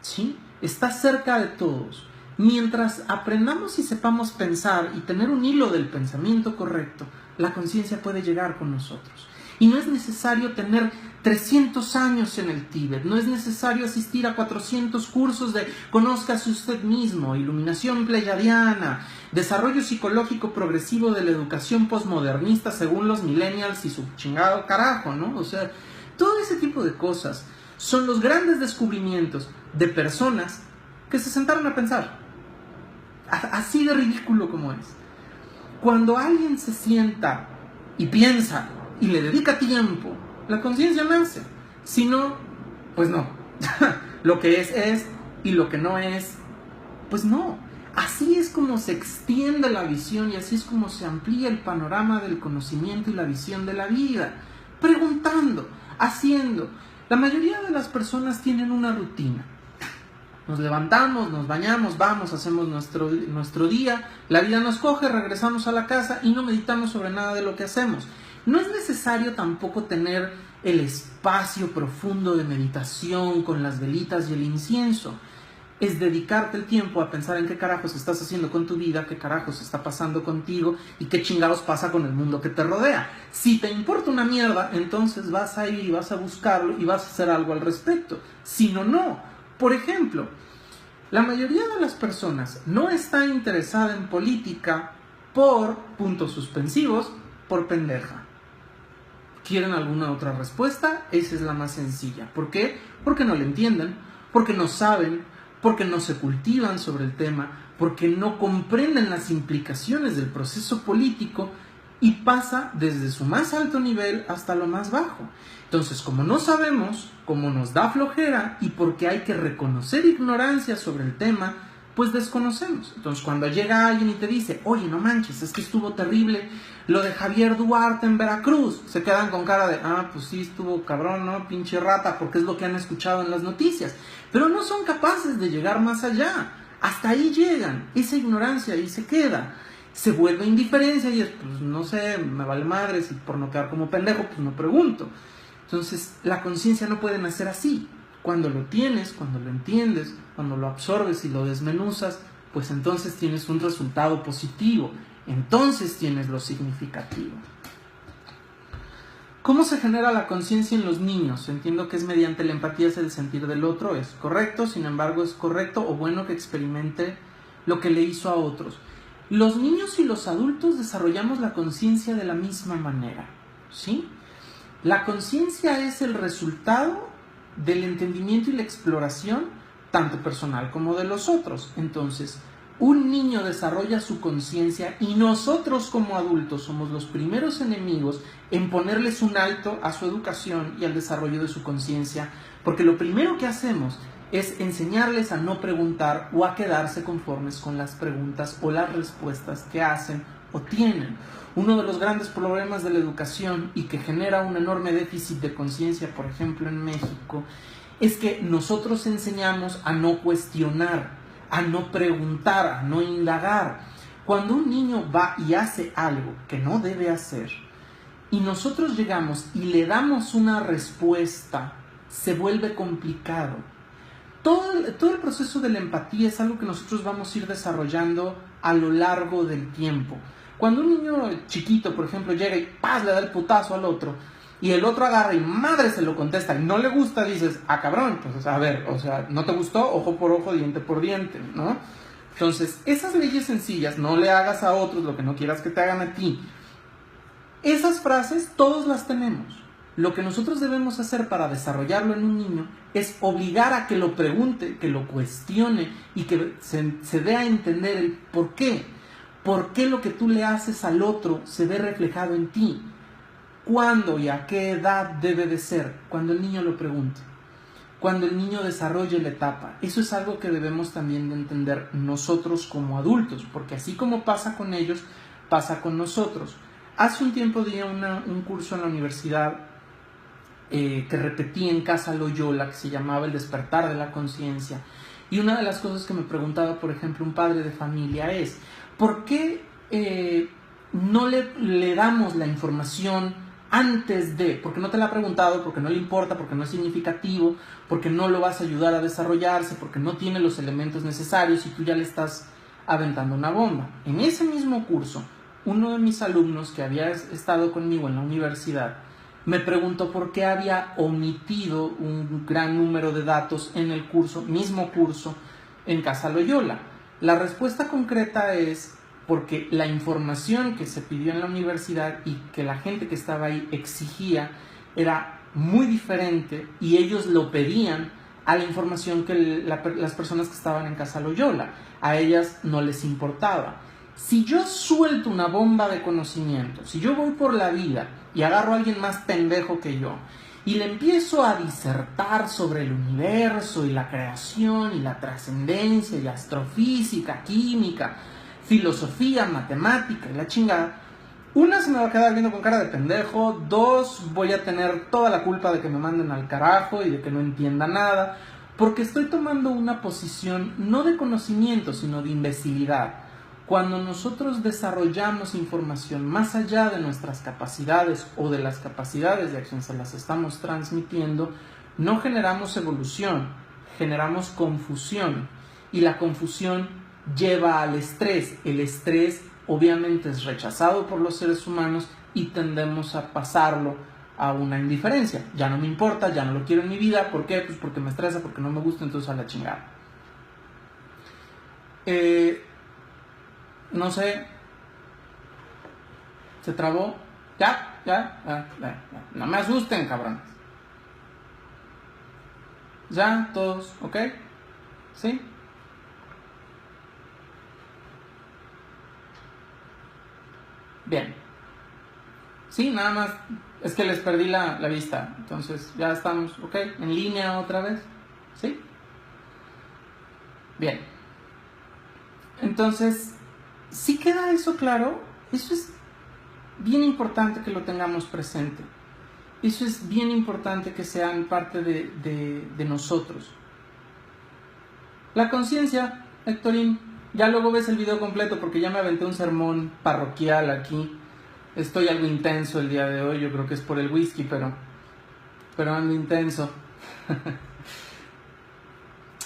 ¿sí? Está cerca de todos. Mientras aprendamos y sepamos pensar y tener un hilo del pensamiento correcto, la conciencia puede llegar con nosotros. Y no es necesario tener 300 años en el Tíbet, no es necesario asistir a 400 cursos de conózcase usted mismo, iluminación pleyadiana, desarrollo psicológico progresivo de la educación postmodernista según los millennials y su chingado carajo, ¿no? O sea, todo ese tipo de cosas son los grandes descubrimientos de personas que se sentaron a pensar. Así de ridículo como es. Cuando alguien se sienta y piensa y le dedica tiempo, la conciencia nace. Si no, pues no. Lo que es y lo que no es, pues no. Así es como se extiende la visión y así es como se amplía el panorama del conocimiento y la visión de la vida. Preguntando, haciendo. La mayoría de las personas tienen una rutina. Nos levantamos, nos bañamos, vamos, hacemos nuestro día, la vida nos coge, regresamos a la casa y no meditamos sobre nada de lo que hacemos. No es necesario tampoco tener el espacio profundo de meditación con las velitas y el incienso. Es dedicarte el tiempo a pensar en qué carajos estás haciendo con tu vida, qué carajos está pasando contigo y qué chingados pasa con el mundo que te rodea. Si te importa una mierda, entonces vas a ir y vas a buscarlo y vas a hacer algo al respecto. Si no, no. Por ejemplo, la mayoría de las personas no está interesada en política por puntos suspensivos, por pendeja. ¿Quieren alguna otra respuesta? Esa es la más sencilla. ¿Por qué? Porque no le entienden, porque no saben, porque no se cultivan sobre el tema, porque no comprenden las implicaciones del proceso político y pasa desde su más alto nivel hasta lo más bajo. Entonces, como no sabemos, como nos da flojera y porque hay que reconocer ignorancia sobre el tema, pues desconocemos. Entonces, cuando llega alguien y te dice, oye, no manches, es que estuvo terrible lo de Javier Duarte en Veracruz, se quedan con cara de, pues sí, estuvo cabrón, ¿no? Pinche rata, porque es lo que han escuchado en las noticias. Pero no son capaces de llegar más allá. Hasta ahí llegan, esa ignorancia ahí se queda. Se vuelve indiferencia y es, pues no sé, me vale madres y por no quedar como pendejo, pues no pregunto. Entonces, la conciencia no puede nacer así. Cuando lo tienes, cuando lo entiendes, cuando lo absorbes y lo desmenuzas, pues entonces tienes un resultado positivo. Entonces tienes lo significativo. ¿Cómo se genera la conciencia en los niños? Entiendo que es mediante la empatía hacia el sentir del otro, es correcto, sin embargo es correcto o bueno que experimente lo que le hizo a otros. Los niños y los adultos desarrollamos la conciencia de la misma manera, ¿sí? La conciencia es el resultado del entendimiento y la exploración, tanto personal como de los otros. Entonces, un niño desarrolla su conciencia y nosotros como adultos somos los primeros enemigos en ponerles un alto a su educación y al desarrollo de su conciencia, porque lo primero que hacemos es enseñarles a no preguntar o a quedarse conformes con las preguntas o las respuestas que hacen o tienen. Uno de los grandes problemas de la educación y que genera un enorme déficit de conciencia, por ejemplo en México, es que nosotros enseñamos a no cuestionar, a no preguntar, a no indagar. Cuando un niño va y hace algo que no debe hacer y nosotros llegamos y le damos una respuesta, se vuelve complicado. Todo el proceso de la empatía es algo que nosotros vamos a ir desarrollando a lo largo del tiempo. Cuando un niño chiquito, por ejemplo, llega y ¡paz! Le da el putazo al otro, y el otro agarra y madre se lo contesta y no le gusta, dices, cabrón, pues a ver, o sea, no te gustó, ojo por ojo, diente por diente, ¿no? Entonces, esas leyes sencillas, no le hagas a otros lo que no quieras que te hagan a ti, esas frases todos las tenemos. Lo que nosotros debemos hacer para desarrollarlo en un niño es obligar a que lo pregunte, que lo cuestione y que se dé a entender el por qué. ¿Por qué lo que tú le haces al otro se ve reflejado en ti? ¿Cuándo y a qué edad debe de ser? Cuando el niño lo pregunte. Cuando el niño desarrolle la etapa. Eso es algo que debemos también de entender nosotros como adultos, porque así como pasa con ellos, pasa con nosotros. Hace un tiempo di un curso en la universidad que repetí en Casa Loyola, que se llamaba El despertar de la conciencia. Y una de las cosas que me preguntaba, por ejemplo, un padre de familia es, ¿por qué no le damos la información antes de? Porque no te la ha preguntado, porque no le importa, porque no es significativo, porque no lo vas a ayudar a desarrollarse, porque no tiene los elementos necesarios y tú ya le estás aventando una bomba. En ese mismo curso, uno de mis alumnos que había estado conmigo en la universidad me preguntó por qué había omitido un gran número de datos en el mismo curso en Casa Loyola. La respuesta concreta es porque la información que se pidió en la universidad y que la gente que estaba ahí exigía era muy diferente y ellos lo pedían a la información que las personas que estaban en Casa Loyola. A ellas no les importaba. Si yo suelto una bomba de conocimiento, si yo voy por la vida y agarro a alguien más pendejo que yo y le empiezo a disertar sobre el universo y la creación y la trascendencia y astrofísica, química, filosofía, matemática y la chingada, una, se me va a quedar viendo con cara de pendejo, dos, voy a tener toda la culpa de que me manden al carajo y de que no entienda nada, porque estoy tomando una posición no de conocimiento, sino de imbecilidad. Cuando nosotros desarrollamos información más allá de nuestras capacidades o de las capacidades de acción se las estamos transmitiendo, no generamos evolución, generamos confusión. Y la confusión lleva al estrés. El estrés obviamente es rechazado por los seres humanos y tendemos a pasarlo a una indiferencia. Ya no me importa, ya no lo quiero en mi vida. ¿Por qué? Pues porque me estresa, porque no me gusta, entonces a la chingada. No sé, se trabó, ya. No me asusten, cabrones. Ya, todos, ¿ok? ¿Sí? Bien. Sí, nada más es que les perdí la vista. Entonces ya estamos, ok, en línea otra vez. ¿Sí? Bien. Entonces, ¿sí queda eso claro? Eso es bien importante que lo tengamos presente. Eso es bien importante que sean parte de nosotros. La conciencia, Héctorín, ya luego ves el video completo porque ya me aventé un sermón parroquial aquí. Estoy algo intenso el día de hoy, yo creo que es por el whisky, pero ando intenso.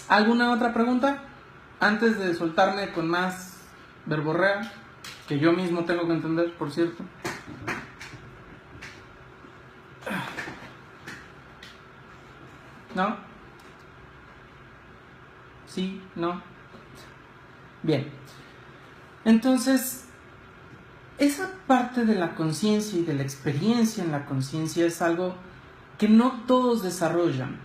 ¿Alguna otra pregunta? Antes de soltarme con más verborrea, que yo mismo tengo que entender, por cierto. ¿No? ¿Sí? ¿No? Bien. Entonces, esa parte de la conciencia y de la experiencia en la conciencia es algo que no todos desarrollan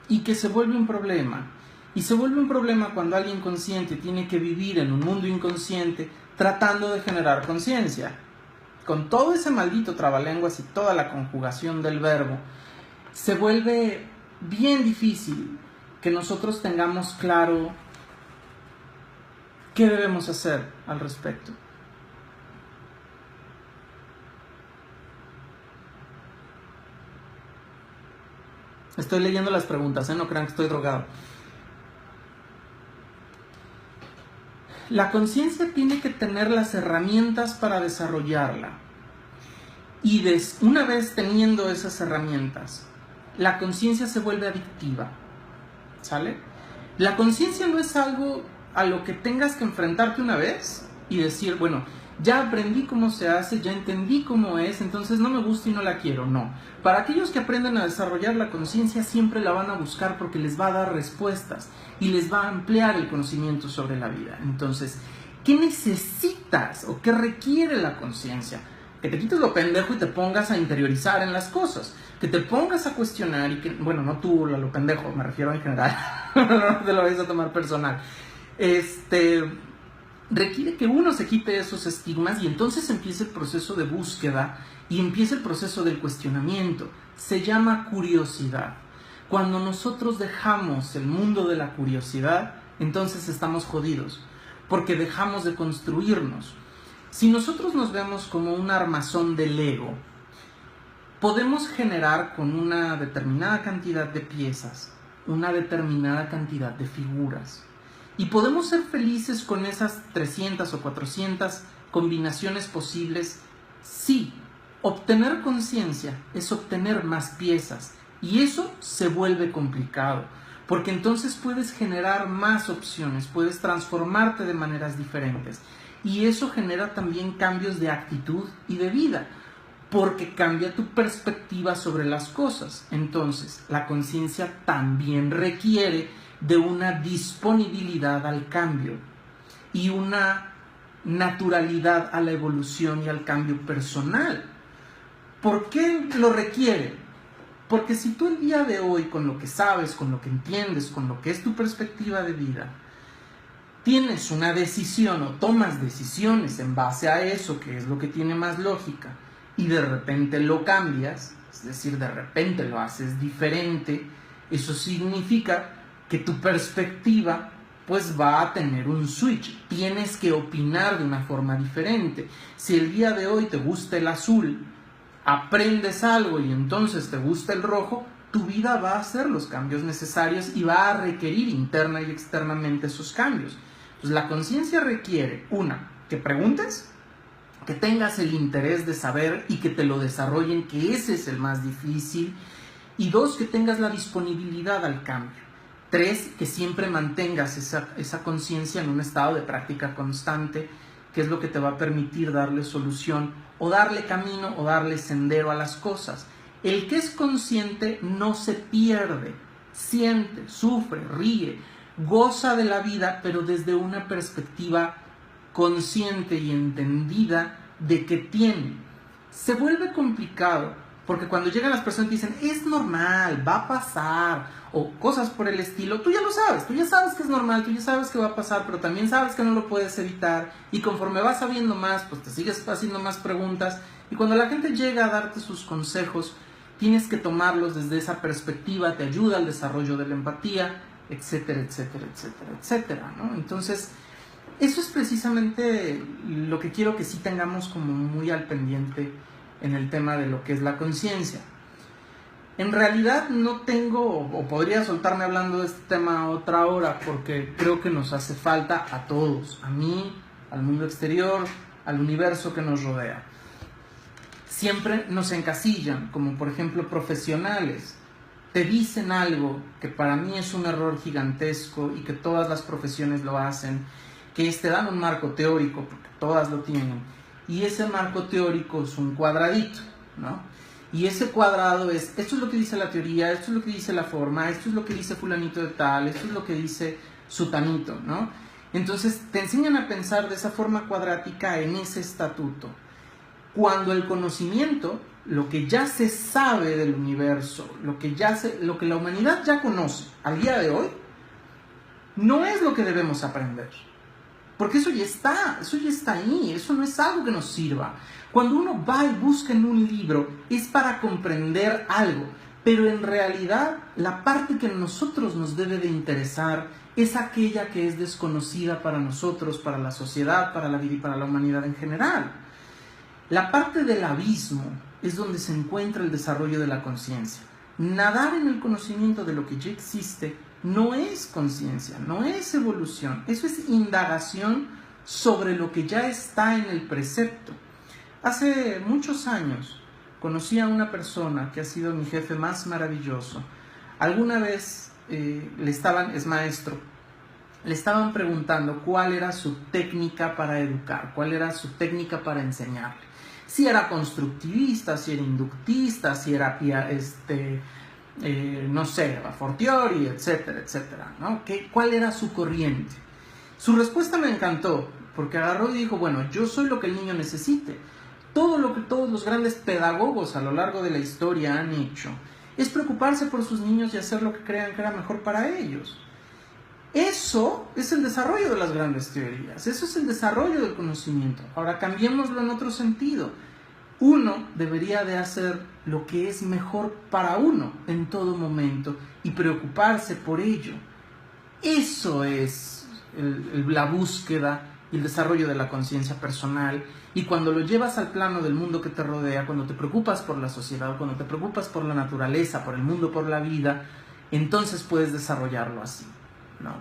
y que se vuelve un problema. Y se vuelve un problema cuando alguien consciente tiene que vivir en un mundo inconsciente tratando de generar conciencia. Con todo ese maldito trabalenguas y toda la conjugación del verbo, se vuelve bien difícil que nosotros tengamos claro qué debemos hacer al respecto. Estoy leyendo las preguntas, no crean que estoy drogado. La conciencia tiene que tener las herramientas para desarrollarla. Y una vez teniendo esas herramientas, la conciencia se vuelve adictiva. ¿Sale? La conciencia no es algo a lo que tengas que enfrentarte una vez y decir, bueno, ya aprendí cómo se hace, ya entendí cómo es, entonces no me gusta y no la quiero. No. Para aquellos que aprenden a desarrollar la conciencia, siempre la van a buscar porque les va a dar respuestas y les va a ampliar el conocimiento sobre la vida. Entonces, ¿qué necesitas o qué requiere la conciencia? Que te quites lo pendejo y te pongas a interiorizar en las cosas. Que te pongas a cuestionar y que, bueno, no tú lo pendejo, me refiero en general, no te lo vayas a tomar personal. Requiere que uno se quite esos estigmas y entonces empiece el proceso de búsqueda y empiece el proceso del cuestionamiento. Se llama curiosidad. Cuando nosotros dejamos el mundo de la curiosidad, entonces estamos jodidos, porque dejamos de construirnos. Si nosotros nos vemos como un armazón de Lego, podemos generar con una determinada cantidad de piezas, una determinada cantidad de figuras. Y podemos ser felices con esas 300 o 400 combinaciones posibles. Sí, obtener conciencia es obtener más piezas. Y eso se vuelve complicado, porque entonces puedes generar más opciones, puedes transformarte de maneras diferentes. Y eso genera también cambios de actitud y de vida, porque cambia tu perspectiva sobre las cosas. Entonces, la conciencia también requiere de una disponibilidad al cambio y una naturalidad a la evolución y al cambio personal. ¿Por qué lo requiere? Porque si tú el día de hoy, con lo que sabes, con lo que entiendes, con lo que es tu perspectiva de vida, tienes una decisión o tomas decisiones en base a eso, que es lo que tiene más lógica, y de repente lo cambias, es decir, de repente lo haces diferente, eso significa que tu perspectiva pues va a tener un switch. Tienes que opinar de una forma diferente. Si el día de hoy te gusta el azul, aprendes algo y entonces te gusta el rojo, tu vida va a hacer los cambios necesarios y va a requerir interna y externamente esos cambios. Entonces la conciencia requiere, una, que preguntes, que tengas el interés de saber y que te lo desarrollen, que ese es el más difícil, y dos, que tengas la disponibilidad al cambio. Tres, que siempre mantengas esa conciencia en un estado de práctica constante, que es lo que te va a permitir darle solución o darle camino o darle sendero a las cosas. El que es consciente no se pierde, siente, sufre, ríe, goza de la vida, pero desde una perspectiva consciente y entendida de que tiene. Se vuelve complicado porque cuando llegan las personas y dicen es normal, va a pasar, o cosas por el estilo, tú ya lo sabes, tú ya sabes que es normal, tú ya sabes que va a pasar, pero también sabes que no lo puedes evitar, y conforme vas sabiendo más, pues te sigues haciendo más preguntas Y cuando la gente llega a darte sus consejos, tienes que tomarlos desde esa perspectiva, te ayuda al desarrollo de la empatía, etcétera, etcétera, etcétera, etcétera, ¿no? Entonces, eso es precisamente lo que quiero que sí tengamos como muy al pendiente en el tema de lo que es la conciencia. En realidad no tengo, o podría soltarme hablando de este tema otra hora, porque creo que nos hace falta a todos, a mí, al mundo exterior, al universo que nos rodea. Siempre nos encasillan, como por ejemplo profesionales, te dicen algo que para mí es un error gigantesco y que todas las profesiones lo hacen, que te dan un marco teórico, porque todas lo tienen, y ese marco teórico es un cuadradito, ¿no? Y ese cuadrado es, esto es lo que dice la teoría, esto es lo que dice la forma, esto es lo que dice fulanito de tal, esto es lo que dice sutanito, ¿no? Entonces te enseñan a pensar de esa forma cuadrática en ese estatuto. Cuando el conocimiento, lo que ya se sabe del universo, lo que la humanidad ya conoce al día de hoy, no es lo que debemos aprender. Porque eso ya está ahí, eso no es algo que nos sirva. Cuando uno va y busca en un libro es para comprender algo, pero en realidad la parte que a nosotros nos debe de interesar es aquella que es desconocida para nosotros, para la sociedad, para la vida y para la humanidad en general. La parte del abismo es donde se encuentra el desarrollo de la conciencia. Nadar en el conocimiento de lo que ya existe no es conciencia, no es evolución, eso es indagación sobre lo que ya está en el precepto. Hace muchos años conocí a una persona que ha sido mi jefe más maravilloso. Alguna vez es maestro, le estaban preguntando cuál era su técnica para educar, cuál era su técnica para enseñarle. Si era constructivista, si era inductista, si era no sé, a fortiori, etcétera, etcétera, ¿no? ¿Cuál era su corriente? Su respuesta me encantó, porque agarró y dijo, bueno, yo soy lo que el niño necesite. Todo lo que todos los grandes pedagogos a lo largo de la historia han hecho es preocuparse por sus niños y hacer lo que crean que era mejor para ellos. Eso es el desarrollo de las grandes teorías, eso es el desarrollo del conocimiento. Ahora cambiémoslo en otro sentido. Uno debería de hacer lo que es mejor para uno en todo momento y preocuparse por ello. Eso es la búsqueda y el desarrollo de la conciencia personal. Y cuando lo llevas al plano del mundo que te rodea, cuando te preocupas por la sociedad, cuando te preocupas por la naturaleza, por el mundo, por la vida, entonces puedes desarrollarlo así, ¿no?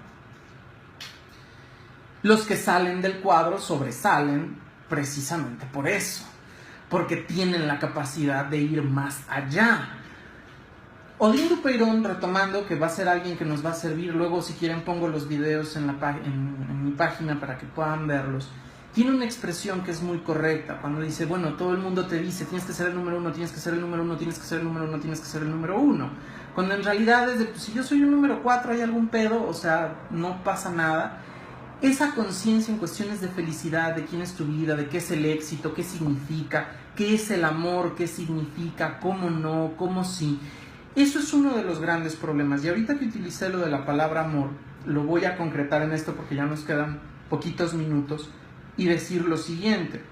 Los que salen del cuadro sobresalen precisamente por eso, porque tienen la capacidad de ir más allá. Odín Dupeirón, retomando, que va a ser alguien que nos va a servir, luego si quieren pongo los videos en mi página para que puedan verlos, tiene una expresión que es muy correcta, cuando dice, bueno, todo el mundo te dice, tienes que ser el número uno, tienes que ser el número uno, tienes que ser el número uno, tienes que ser el número uno, cuando en realidad es de, pues, si yo soy un número 4 hay algún pedo, o sea, no pasa nada. Esa conciencia en cuestiones de felicidad, de quién es tu vida, de qué es el éxito, qué significa, qué es el amor, qué significa, cómo no, cómo sí. Eso es uno de los grandes problemas. Y ahorita que utilicé lo de la palabra amor, lo voy a concretar en esto porque ya nos quedan poquitos minutos y decir lo siguiente.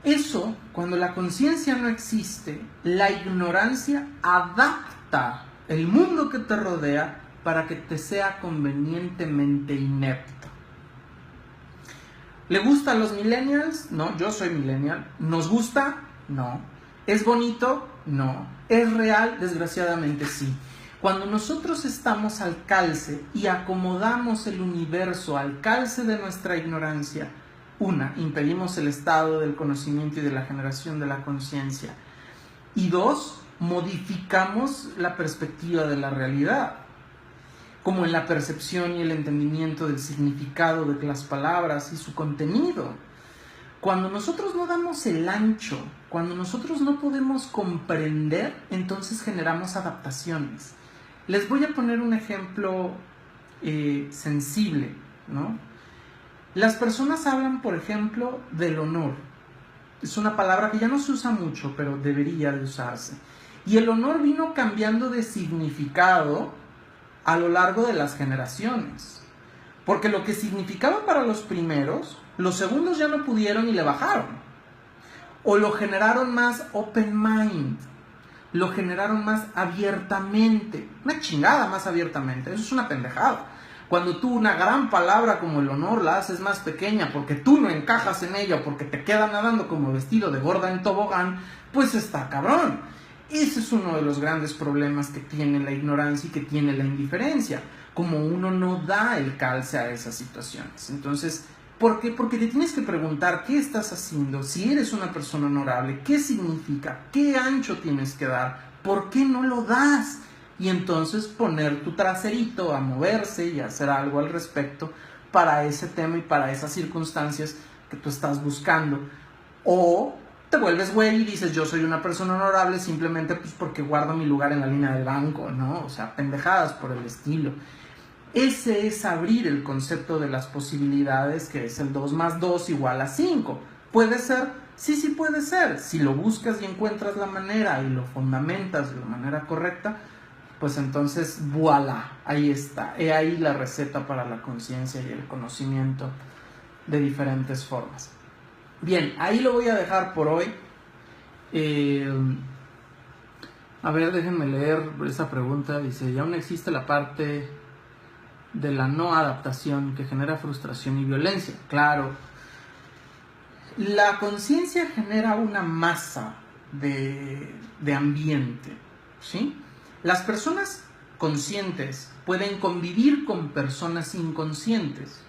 Eso, cuando la conciencia no existe, la ignorancia adapta el mundo que te rodea para que te sea convenientemente inepto. ¿Le gusta a los millennials? No, yo soy millennial. ¿Nos gusta? No. ¿Es bonito? No. ¿Es real? Desgraciadamente sí. Cuando nosotros estamos al calce y acomodamos el universo al calce de nuestra ignorancia, impedimos el estado del conocimiento y de la generación de la conciencia. Y dos, modificamos la perspectiva de la realidad, como en la percepción y el entendimiento del significado de las palabras y su contenido. Cuando nosotros no damos el ancho, cuando nosotros no podemos comprender, entonces generamos adaptaciones. Les voy a poner un ejemplo sensible, ¿no? Las personas hablan, por ejemplo, del honor. Es una palabra que ya no se usa mucho, pero debería de usarse. Y el honor vino cambiando de significado a lo largo de las generaciones. Porque lo que significaba para los primeros, los segundos ya no pudieron y le bajaron. o lo generaron más open mind, lo generaron más abiertamente, una chingada más abiertamente, eso es una pendejada. Cuando tú una gran palabra como el honor la haces más pequeña porque tú no encajas en ella o porque te queda nadando como vestido de gorda en tobogán, pues está cabrón. Ese es uno de los grandes problemas que tiene la ignorancia y que tiene la indiferencia, como uno no da el calce a esas situaciones. Entonces, ¿por qué? Porque te tienes que preguntar qué estás haciendo, si eres una persona honorable, qué significa, qué ancho tienes que dar, por qué no lo das. Y entonces poner tu traserito a moverse y hacer algo al respecto para ese tema y para esas circunstancias que tú estás buscando. O te vuelves güey y dices, yo soy una persona honorable simplemente pues porque guardo mi lugar en la línea del banco, ¿no? O sea, pendejadas por el estilo. Ese es abrir el concepto de las posibilidades, que es el 2 más 2 igual a 5. ¿Puede ser? Sí puede ser. Si lo buscas y encuentras la manera y lo fundamentas de la manera correcta, pues entonces, voilà, ahí está. He ahí la receta para la conciencia y el conocimiento de diferentes formas. Bien, ahí lo voy a dejar por hoy. A ver, déjenme leer esa pregunta. Dice, ¿y aún existe la parte de la no adaptación que genera frustración y violencia? Claro. La conciencia genera una masa de ambiente, ¿sí? Las personas conscientes pueden convivir con personas inconscientes,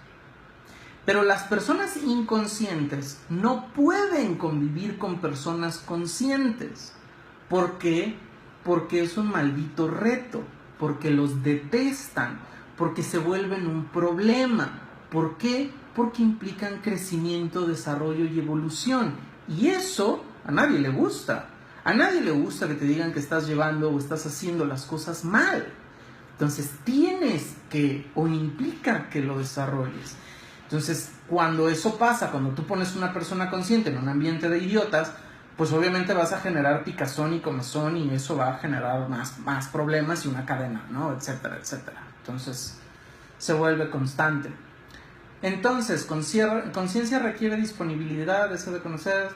pero las personas inconscientes no pueden convivir con personas conscientes. ¿Por qué? Porque es un maldito reto, porque los detestan, porque se vuelven un problema. ¿Por qué? Porque implican crecimiento, desarrollo y evolución. Y eso a nadie le gusta. A nadie le gusta que te digan que estás llevando o estás haciendo las cosas mal. Entonces tienes que, o implica que lo desarrolles. Entonces, cuando eso pasa, cuando tú pones una persona consciente en un ambiente de idiotas, pues obviamente vas a generar picazón y comezón y eso va a generar más problemas y una cadena, ¿no? Etcétera, etcétera. Entonces, se vuelve constante. Entonces, conciencia requiere disponibilidad, deseo de conocer.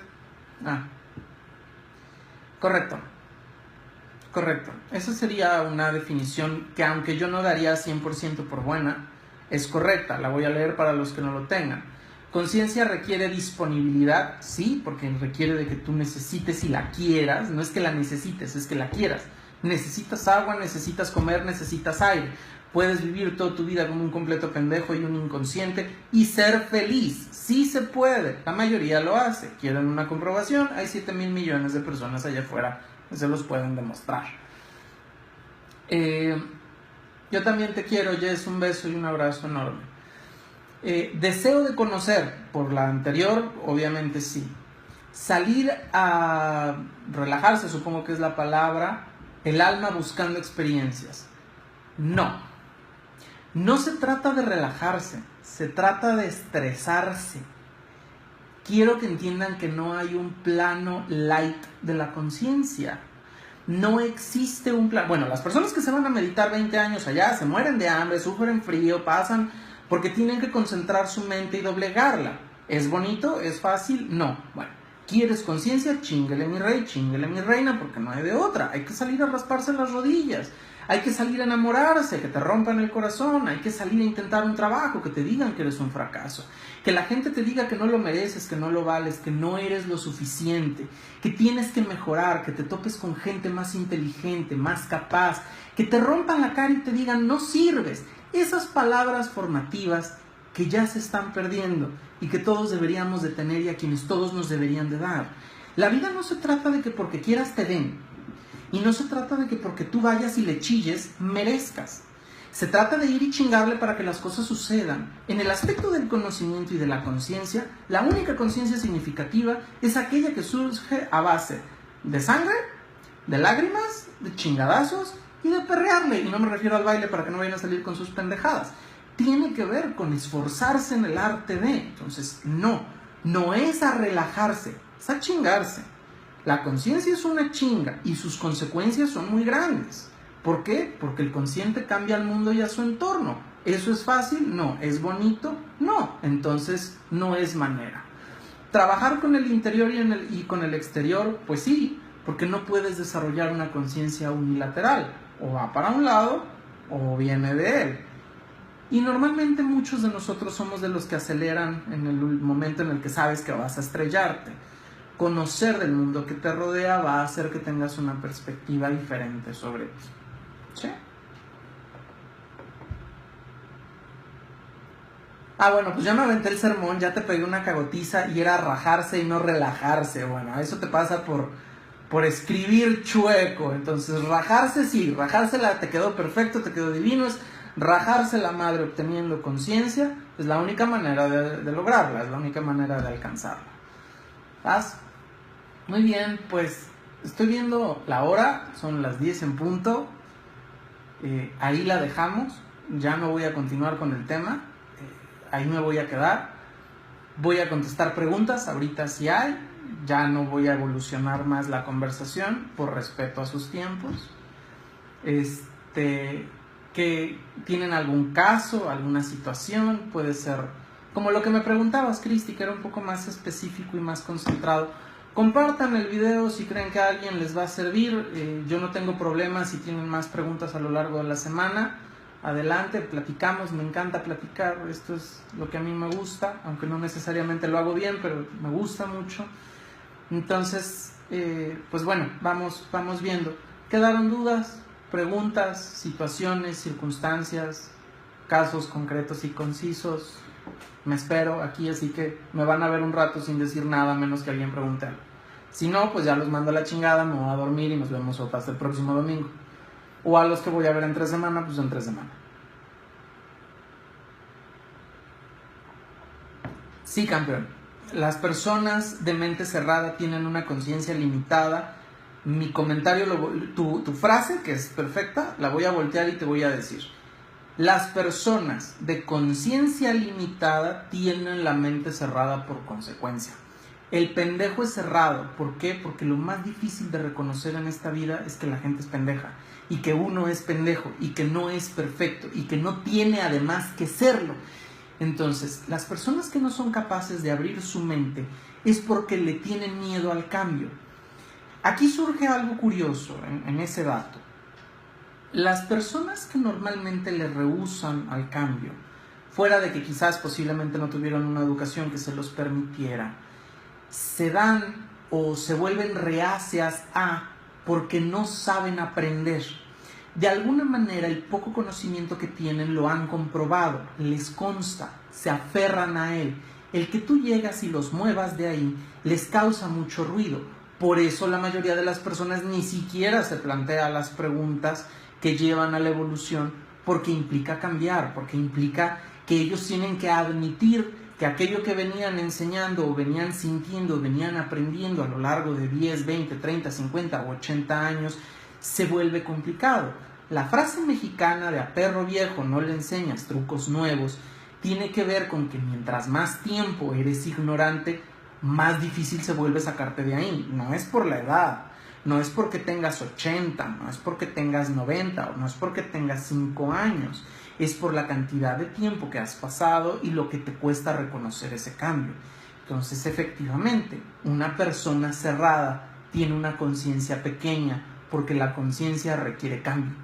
Correcto. Esa sería una definición que, aunque yo no daría 100% por buena, es correcta. La voy a leer para los que no lo tengan. Conciencia requiere disponibilidad, sí, porque requiere de que tú necesites y la quieras. No es que la necesites, es que la quieras. Necesitas agua, necesitas comer, necesitas aire. Puedes vivir toda tu vida como un completo pendejo y un inconsciente y ser feliz. Sí se puede. La mayoría lo hace. ¿Quieren una comprobación? Hay 7,000 millones de personas allá afuera que se los pueden demostrar. Yo también te quiero, Jess. Un beso y un abrazo enorme. Deseo de conocer. Por la anterior, obviamente sí. Salir a relajarse, supongo que es la palabra. El alma buscando experiencias. No se trata de relajarse, se trata de estresarse. Quiero que entiendan que no hay un plano light de la conciencia. No existe un plano. Bueno, las personas que se van a meditar 20 años allá se mueren de hambre, sufren frío, pasan porque tienen que concentrar su mente y doblegarla. ¿Es bonito? ¿Es fácil? No. Bueno, ¿quieres conciencia? Chíngale mi rey, chíngale mi reina, porque no hay de otra. Hay que salir a rasparse las rodillas. Hay que salir a enamorarse, que te rompan el corazón. Hay que salir a intentar un trabajo, que te digan que eres un fracaso. Que la gente te diga que no lo mereces, que no lo vales, que no eres lo suficiente. Que tienes que mejorar, que te topes con gente más inteligente, más capaz. Que te rompan la cara y te digan no sirves. Esas palabras formativas que ya se están perdiendo y que todos deberíamos de tener y a quienes todos nos deberían de dar. La vida no se trata de que porque quieras te den. Y no se trata de que porque tú vayas y le chilles, merezcas. Se trata de ir y chingarle para que las cosas sucedan. En el aspecto del conocimiento y de la conciencia, la única conciencia significativa es aquella que surge a base de sangre, de lágrimas, de chingadazos y de perrearle. Y no me refiero al baile para que no vayan a salir con sus pendejadas. Tiene que ver con esforzarse en el arte de. Entonces, no es a relajarse, es a chingarse. La conciencia es una chinga y sus consecuencias son muy grandes. ¿Por qué? Porque el consciente cambia al mundo y a su entorno. ¿Eso es fácil? No. ¿Es bonito? No. Entonces no es manera. Trabajar con el interior y con el exterior, pues sí, porque no puedes desarrollar una conciencia unilateral, o va para un lado o viene de él. Y normalmente muchos de nosotros somos de los que aceleran en el momento en el que sabes que vas a estrellarte. Conocer del mundo que te rodea va a hacer que tengas una perspectiva diferente sobre ti. ¿Sí? Ah, bueno, pues ya me aventé el sermón, ya te pegué una cagotiza y era rajarse y no relajarse. Bueno, eso te pasa por escribir chueco. Entonces, rajarse sí, rajársela te quedó perfecto, te quedó divino. Es rajarse la madre obteniendo conciencia, es la única manera de lograrla, es la única manera de alcanzarla. ¿Vas? Muy bien, pues estoy viendo la hora, son las 10 en punto. Ahí la dejamos, ya no voy a continuar con el tema, ahí me voy a quedar. Voy a contestar preguntas, ahorita si hay, ya no voy a evolucionar más la conversación por respeto a sus tiempos. Que tienen algún caso, alguna situación, puede ser como lo que me preguntabas, Cristi, que era un poco más específico y más concentrado. Compartan el video si creen que a alguien les va a servir. Yo no tengo problemas si tienen más preguntas a lo largo de la semana. Adelante, platicamos, me encanta platicar, esto es lo que a mí me gusta, aunque no necesariamente lo hago bien, pero me gusta mucho. Entonces, pues bueno, vamos viendo. ¿Quedaron dudas, preguntas, situaciones, circunstancias, casos concretos y concisos? Me espero aquí, así que me van a ver un rato sin decir nada, menos que alguien pregunte algo. Si no, pues ya los mando a la chingada, me voy a dormir y nos vemos hasta el próximo domingo. O a los que voy a ver en 3 semanas, pues en 3 semanas. Sí, campeón. Las personas de mente cerrada tienen una conciencia limitada. Mi comentario, tu frase, que es perfecta, la voy a voltear y te voy a decir. Las personas de conciencia limitada tienen la mente cerrada por consecuencia. El pendejo es cerrado. ¿Por qué? Porque lo más difícil de reconocer en esta vida es que la gente es pendeja. Y que uno es pendejo. Y que no es perfecto. Y que no tiene además que serlo. Entonces, las personas que no son capaces de abrir su mente es porque le tienen miedo al cambio. Aquí surge algo curioso en ese dato. Las personas que normalmente le rehúsan al cambio, fuera de que quizás posiblemente no tuvieron una educación que se los permitiera, se dan o se vuelven reacias porque no saben aprender. De alguna manera el poco conocimiento que tienen lo han comprobado, les consta, se aferran a él. El que tú llegas y los muevas de ahí les causa mucho ruido. Por eso la mayoría de las personas ni siquiera se plantea las preguntas que llevan a la evolución, porque implica cambiar, porque implica que ellos tienen que admitir que aquello que venían enseñando o venían sintiendo, venían aprendiendo a lo largo de 10, 20, 30, 50 o 80 años, se vuelve complicado. La frase mexicana de a perro viejo no le enseñas trucos nuevos tiene que ver con que mientras más tiempo eres ignorante, más difícil se vuelve sacarte de ahí. No es por la edad, no es porque tengas 80, no es porque tengas 90, o no es porque tengas 5 años, es por la cantidad de tiempo que has pasado y lo que te cuesta reconocer ese cambio. Entonces, efectivamente, una persona cerrada tiene una conciencia pequeña porque la conciencia requiere cambio,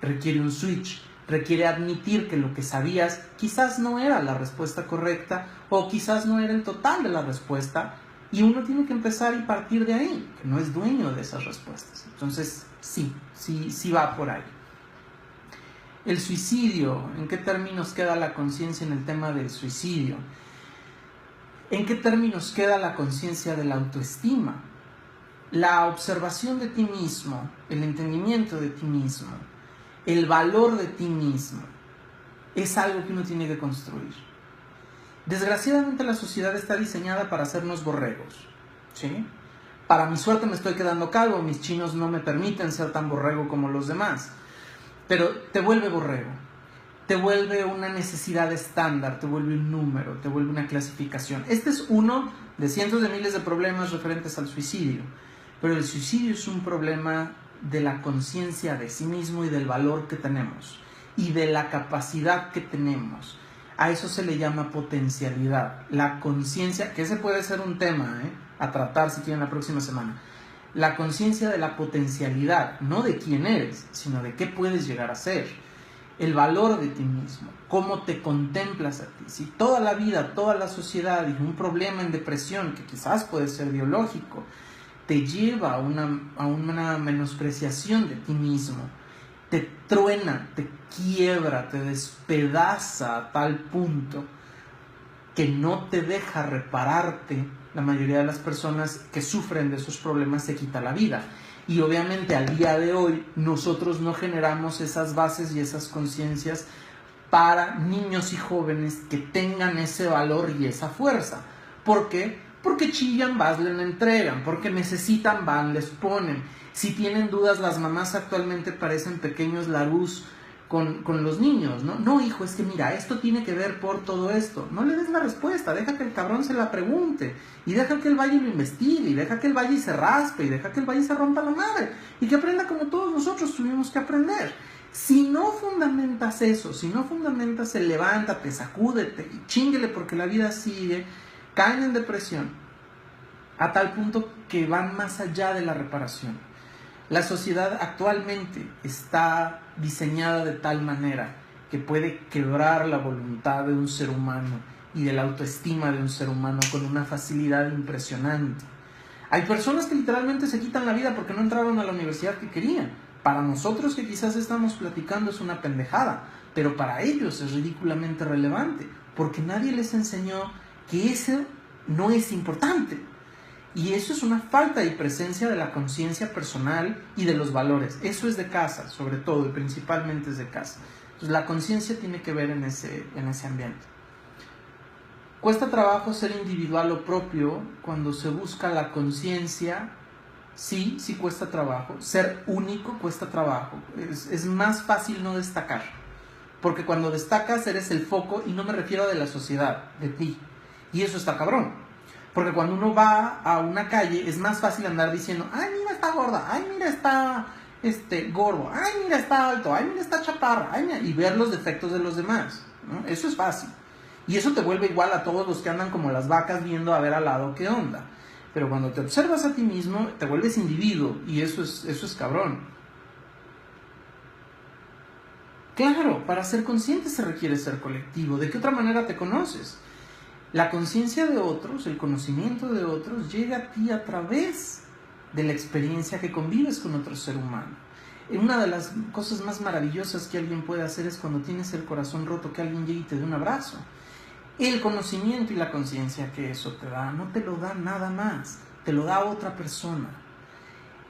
requiere un switch, requiere admitir que lo que sabías quizás no era la respuesta correcta o quizás no era el total de la respuesta, y uno tiene que empezar y partir de ahí, que no es dueño de esas respuestas. Entonces, sí va por ahí. El suicidio, ¿en qué términos queda la conciencia en el tema del suicidio? ¿En qué términos queda la conciencia de la autoestima? La observación de ti mismo, el entendimiento de ti mismo, el valor de ti mismo, es algo que uno tiene que construir. Desgraciadamente la sociedad está diseñada para hacernos borregos, ¿sí? Para mi suerte me estoy quedando calvo, mis chinos no me permiten ser tan borrego como los demás, pero te vuelve borrego, te vuelve una necesidad estándar, te vuelve un número, te vuelve una clasificación. Este es uno de cientos de miles de problemas referentes al suicidio, pero el suicidio es un problema de la conciencia de sí mismo y del valor que tenemos y de la capacidad que tenemos. A eso se le llama potencialidad. La conciencia, que ese puede ser un tema a tratar si quieren la próxima semana. La conciencia de la potencialidad, no de quién eres, sino de qué puedes llegar a ser. El valor de ti mismo, cómo te contemplas a ti. Si toda la vida, toda la sociedad y un problema en depresión, que quizás puede ser biológico, te lleva a una menospreciación de ti mismo, te truena, te quiebra, te despedaza a tal punto que no te deja repararte, la mayoría de las personas que sufren de esos problemas se quita la vida. Y obviamente al día de hoy nosotros no generamos esas bases y esas conciencias para niños y jóvenes que tengan ese valor y esa fuerza. ¿Por qué? Porque chillan, vas, le entregan, porque necesitan, van, les ponen. Si tienen dudas, las mamás actualmente parecen pequeños Larús con los niños, ¿no? No, hijo, es que mira, esto tiene que ver por todo esto. No le des la respuesta, deja que el cabrón se la pregunte, y deja que él vaya y lo investigue, y deja que él vaya y se raspe, y deja que él vaya y se rompa la madre, y que aprenda como todos nosotros tuvimos que aprender. Si no fundamentas eso, si no fundamentas el levántate, sacúdete y chínguele porque la vida sigue, caen en depresión a tal punto que van más allá de la reparación. La sociedad actualmente está diseñada de tal manera que puede quebrar la voluntad de un ser humano y de la autoestima de un ser humano con una facilidad impresionante. Hay personas que literalmente se quitan la vida porque no entraron a la universidad que querían. Para nosotros que quizás estamos platicando es una pendejada, pero para ellos es ridículamente relevante, porque nadie les enseñó que eso no es importante. Y eso es una falta de presencia de la conciencia personal y de los valores. Eso es de casa, sobre todo, y principalmente es de casa. Entonces la conciencia tiene que ver en ese ambiente. Cuesta trabajo ser individual o propio cuando se busca la conciencia. Sí cuesta trabajo. Ser único cuesta trabajo. Es más fácil no destacar. Porque cuando destacas eres el foco, y no me refiero de la sociedad, de ti. Y eso está cabrón. Porque cuando uno va a una calle es más fácil andar diciendo, ay, mira, está gorda, ay, mira, está gordo, ay, mira, está alto, ay, mira, está chaparra, ay, mira, y ver los defectos de los demás, ¿no? Eso es fácil. Y eso te vuelve igual a todos los que andan como las vacas viendo a ver al lado qué onda. Pero cuando te observas a ti mismo, te vuelves individuo, y eso es cabrón. Claro, para ser consciente se requiere ser colectivo. ¿De qué otra manera te conoces? La conciencia de otros, el conocimiento de otros, llega a ti a través de la experiencia que convives con otro ser humano. Una de las cosas más maravillosas que alguien puede hacer es cuando tienes el corazón roto, que alguien llegue y te dé un abrazo. El conocimiento y la conciencia que eso te da, no te lo da nada más, te lo da otra persona.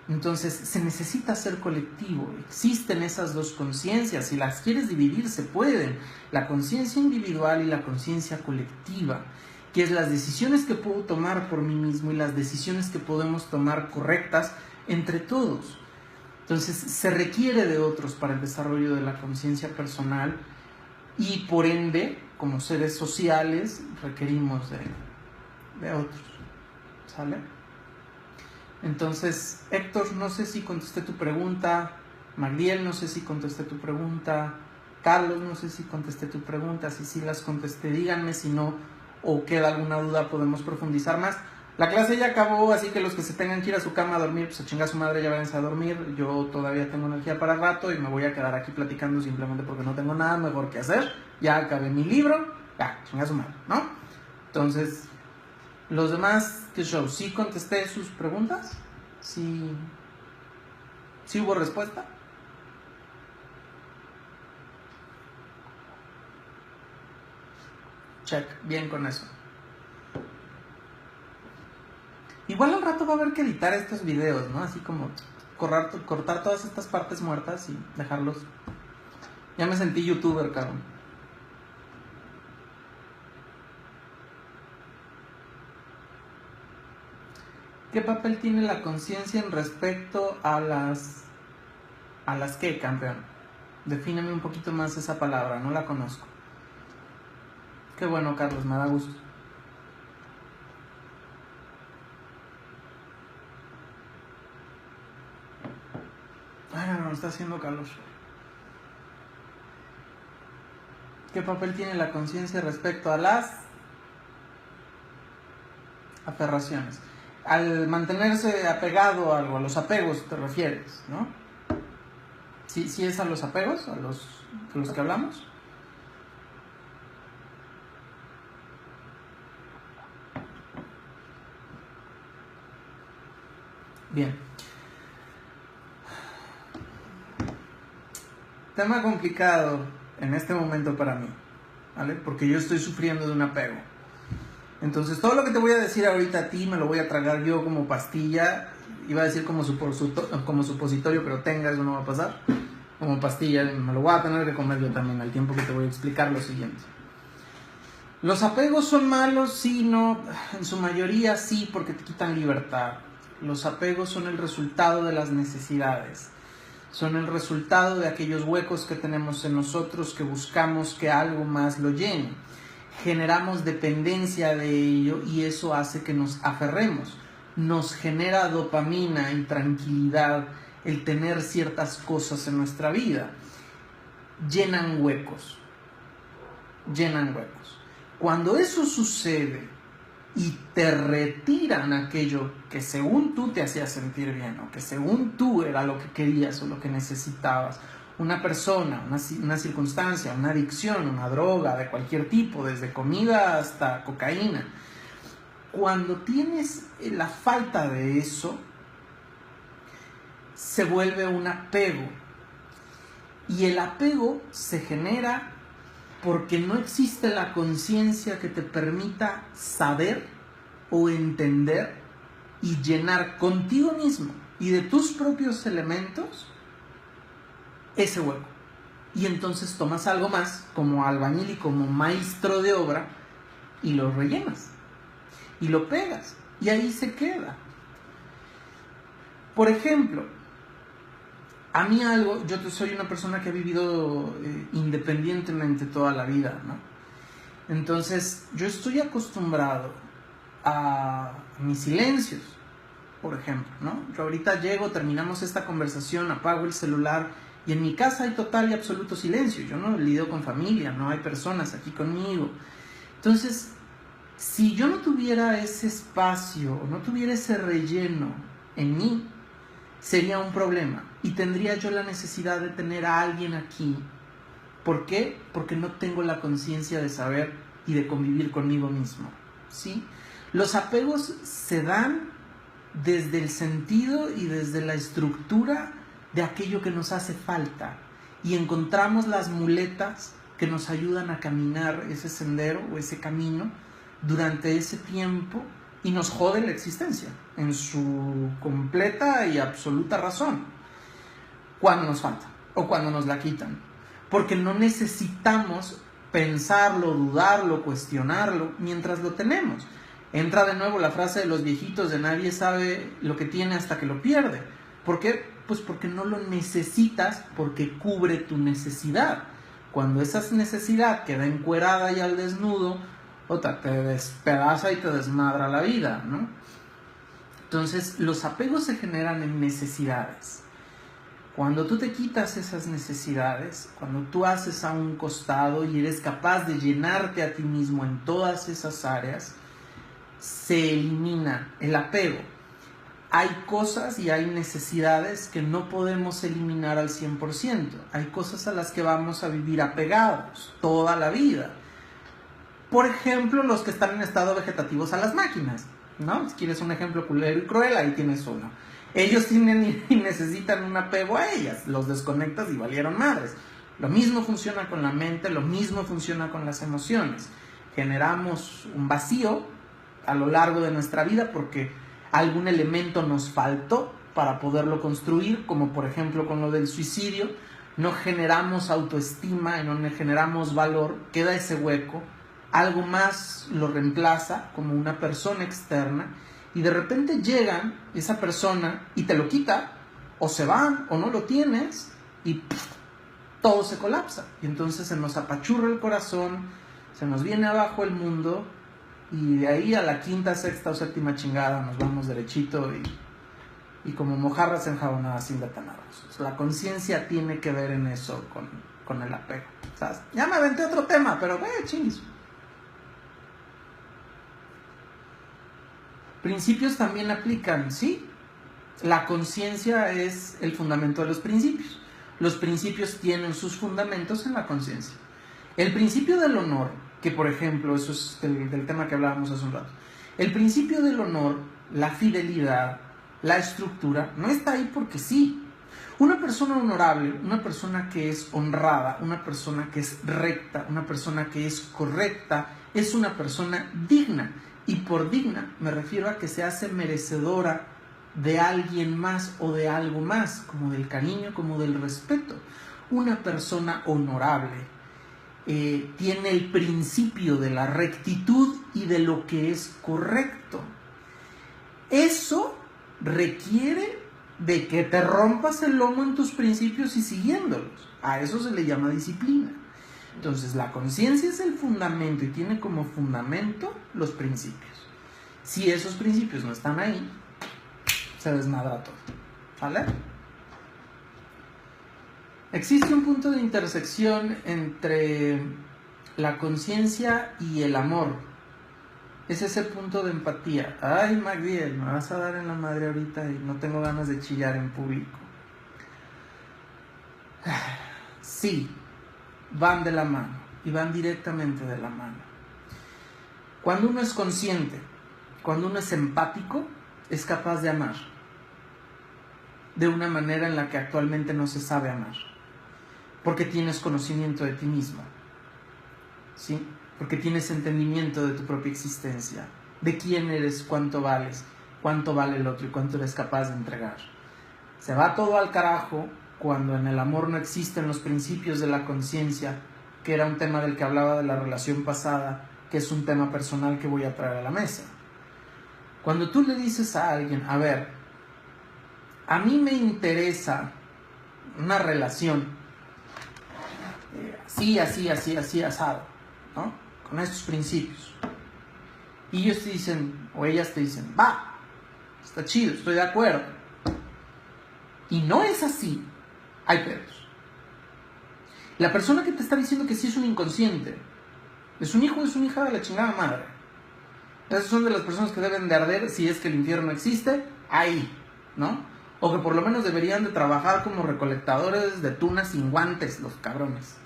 Entonces se necesita ser colectivo. Existen esas dos conciencias. Si las quieres dividir, se pueden. La conciencia individual y la conciencia colectiva, que es las decisiones que puedo tomar por mí mismo y las decisiones que podemos tomar correctas entre todos. Entonces se requiere de otros para el desarrollo de la conciencia personal, y por ende, como seres sociales, requerimos de otros. ¿Sale? Entonces, Héctor, no sé si contesté tu pregunta. Magdiel, no sé si contesté tu pregunta. Carlos, no sé si contesté tu pregunta. Si sí las contesté, díganme. Si no, o queda alguna duda, podemos profundizar más. La clase ya acabó, así que los que se tengan que ir a su cama a dormir, pues a chingar a su madre, ya váyanse a dormir. Yo todavía tengo energía para rato y me voy a quedar aquí platicando simplemente porque no tengo nada mejor que hacer. Ya acabé mi libro, ya, chingar a su madre, ¿no? Entonces, los demás, ¿qué show? ¿Sí contesté sus preguntas? ¿Sí hubo respuesta? Check, bien con eso. Igual al rato va a haber que editar estos videos, ¿no? Así como cortar todas estas partes muertas y dejarlos. Ya me sentí youtuber, cabrón. ¿Qué papel tiene la conciencia en respecto a las qué, campeón? Defíneme un poquito más esa palabra, no la conozco. Qué bueno, Carlos, me da gusto. Ay, no, está haciendo calor. ¿Qué papel tiene la conciencia respecto a las aferraciones? Al mantenerse apegado a algo, a los apegos te refieres, ¿no? ¿Sí es a los apegos, a los que hablamos? Bien. Tema complicado en este momento para mí, ¿vale? Porque yo estoy sufriendo de un apego. Entonces, todo lo que te voy a decir ahorita a ti me lo voy a tragar yo como pastilla. Iba a decir como supositorio, pero eso no va a pasar. Como pastilla, me lo voy a tener que comer yo también al tiempo que te voy a explicar lo siguiente. ¿Los apegos son malos? Sí, no. En su mayoría sí, porque te quitan libertad. Los apegos son el resultado de las necesidades. Son el resultado de aquellos huecos que tenemos en nosotros que buscamos que algo más lo llene. Generamos dependencia de ello y eso hace que nos aferremos. Nos genera dopamina y tranquilidad el tener ciertas cosas en nuestra vida. Llenan huecos. Cuando eso sucede y te retiran aquello que según tú te hacía sentir bien o que según tú era lo que querías o lo que necesitabas, una persona, una circunstancia, una adicción, una droga de cualquier tipo, desde comida hasta cocaína, cuando tienes la falta de eso, se vuelve un apego. Y el apego se genera porque no existe la conciencia que te permita saber o entender y llenar contigo mismo y de tus propios elementos ese hueco. Y entonces tomas algo más como albañil y como maestro de obra y lo rellenas y lo pegas y ahí se queda. Por ejemplo, a mí yo soy una persona que ha vivido independientemente toda la vida, ¿no? Entonces, yo estoy acostumbrado a mis silencios, por ejemplo, ¿no? Yo ahorita llego, terminamos esta conversación, apago el celular y en mi casa hay total y absoluto silencio. Yo no lidio con familia, no hay personas aquí conmigo. Entonces, si yo no tuviera ese espacio, no tuviera ese relleno en mí, sería un problema y tendría yo la necesidad de tener a alguien aquí. ¿Por qué? Porque no tengo la conciencia de saber y de convivir conmigo mismo, ¿sí? Los apegos se dan desde el sentido y desde la estructura de aquello que nos hace falta y encontramos las muletas que nos ayudan a caminar ese sendero o ese camino durante ese tiempo y nos jode la existencia en su completa y absoluta razón cuando nos falta o cuando nos la quitan, porque no necesitamos pensarlo, dudarlo, cuestionarlo mientras lo tenemos. Entra de nuevo la frase de los viejitos de nadie sabe lo que tiene hasta que lo pierde. ¿Por qué? Pues porque no lo necesitas, porque cubre tu necesidad. Cuando esa necesidad queda encuerada y al desnudo, te despedaza y te desmadra la vida, ¿no? Entonces, los apegos se generan en necesidades. Cuando tú te quitas esas necesidades, cuando tú haces a un costado y eres capaz de llenarte a ti mismo en todas esas áreas, se elimina el apego. Hay cosas y hay necesidades que no podemos eliminar al 100%. Hay cosas a las que vamos a vivir apegados toda la vida. Por ejemplo, los que están en estado vegetativos a las máquinas, ¿no? Si quieres un ejemplo culero y cruel, ahí tienes uno. Ellos tienen y necesitan un apego a ellas. Los desconectas y valieron madres. Lo mismo funciona con la mente, lo mismo funciona con las emociones. Generamos un vacío a lo largo de nuestra vida porque algún elemento nos faltó para poderlo construir, como por ejemplo con lo del suicidio. No generamos autoestima, no generamos valor, queda ese hueco. Algo más lo reemplaza como una persona externa y de repente llega esa persona y te lo quita, o se van o no lo tienes y todo se colapsa y entonces se nos apachurra el corazón, se nos viene abajo el mundo y de ahí a la quinta, sexta o séptima chingada nos vamos derechito y como mojarras enjabonadas sin detenernos. La conciencia tiene que ver en eso con el apego. O sea, ya me aventé otro tema, pero chingis. Principios también aplican, ¿sí? La conciencia es el fundamento de los principios. Los principios tienen sus fundamentos en la conciencia. El principio del honor, que por ejemplo, eso es del tema que hablábamos hace un rato. El principio del honor, la fidelidad, la estructura, no está ahí porque sí. Una persona honorable, una persona que es honrada, una persona que es recta, una persona que es correcta, es una persona digna. Y por digna me refiero a que se hace merecedora de alguien más o de algo más, como del cariño, como del respeto. Una persona honorable tiene el principio de la rectitud y de lo que es correcto. Eso requiere de que te rompas el lomo en tus principios y siguiéndolos. A eso se le llama disciplina. Entonces, la conciencia es el fundamento y tiene como fundamento los principios. Si esos principios no están ahí, se desmadra todo. ¿Vale? Existe un punto de intersección entre la conciencia y el amor. Es ese punto de empatía. Ay, Magdiel, me vas a dar en la madre ahorita y no tengo ganas de chillar en público. Sí, van de la mano y van directamente de la mano. Cuando uno es consciente, cuando uno es empático, es capaz de amar de una manera en la que actualmente no se sabe amar, porque tienes conocimiento de ti mismo, ¿sí? Porque tienes entendimiento de tu propia existencia, de quién eres, cuánto vales, cuánto vale el otro y cuánto eres capaz de entregar. Se va todo al carajo cuando en el amor no existen los principios de la conciencia, que era un tema del que hablaba de la relación pasada, que es un tema personal que voy a traer a la mesa. Cuando tú le dices a alguien, a ver, a mí me interesa una relación así, asado, ¿no? Con estos principios. Y ellos te dicen, o ellas te dicen, va, está chido, estoy de acuerdo. Y no es así, hay pedos. La persona que te está diciendo que sí es un inconsciente, es un hijo o es una hija de la chingada madre. Esas son de las personas que deben de arder, si es que el infierno existe, ahí, ¿no? O que por lo menos deberían de trabajar como recolectadores de tunas sin guantes, los cabrones.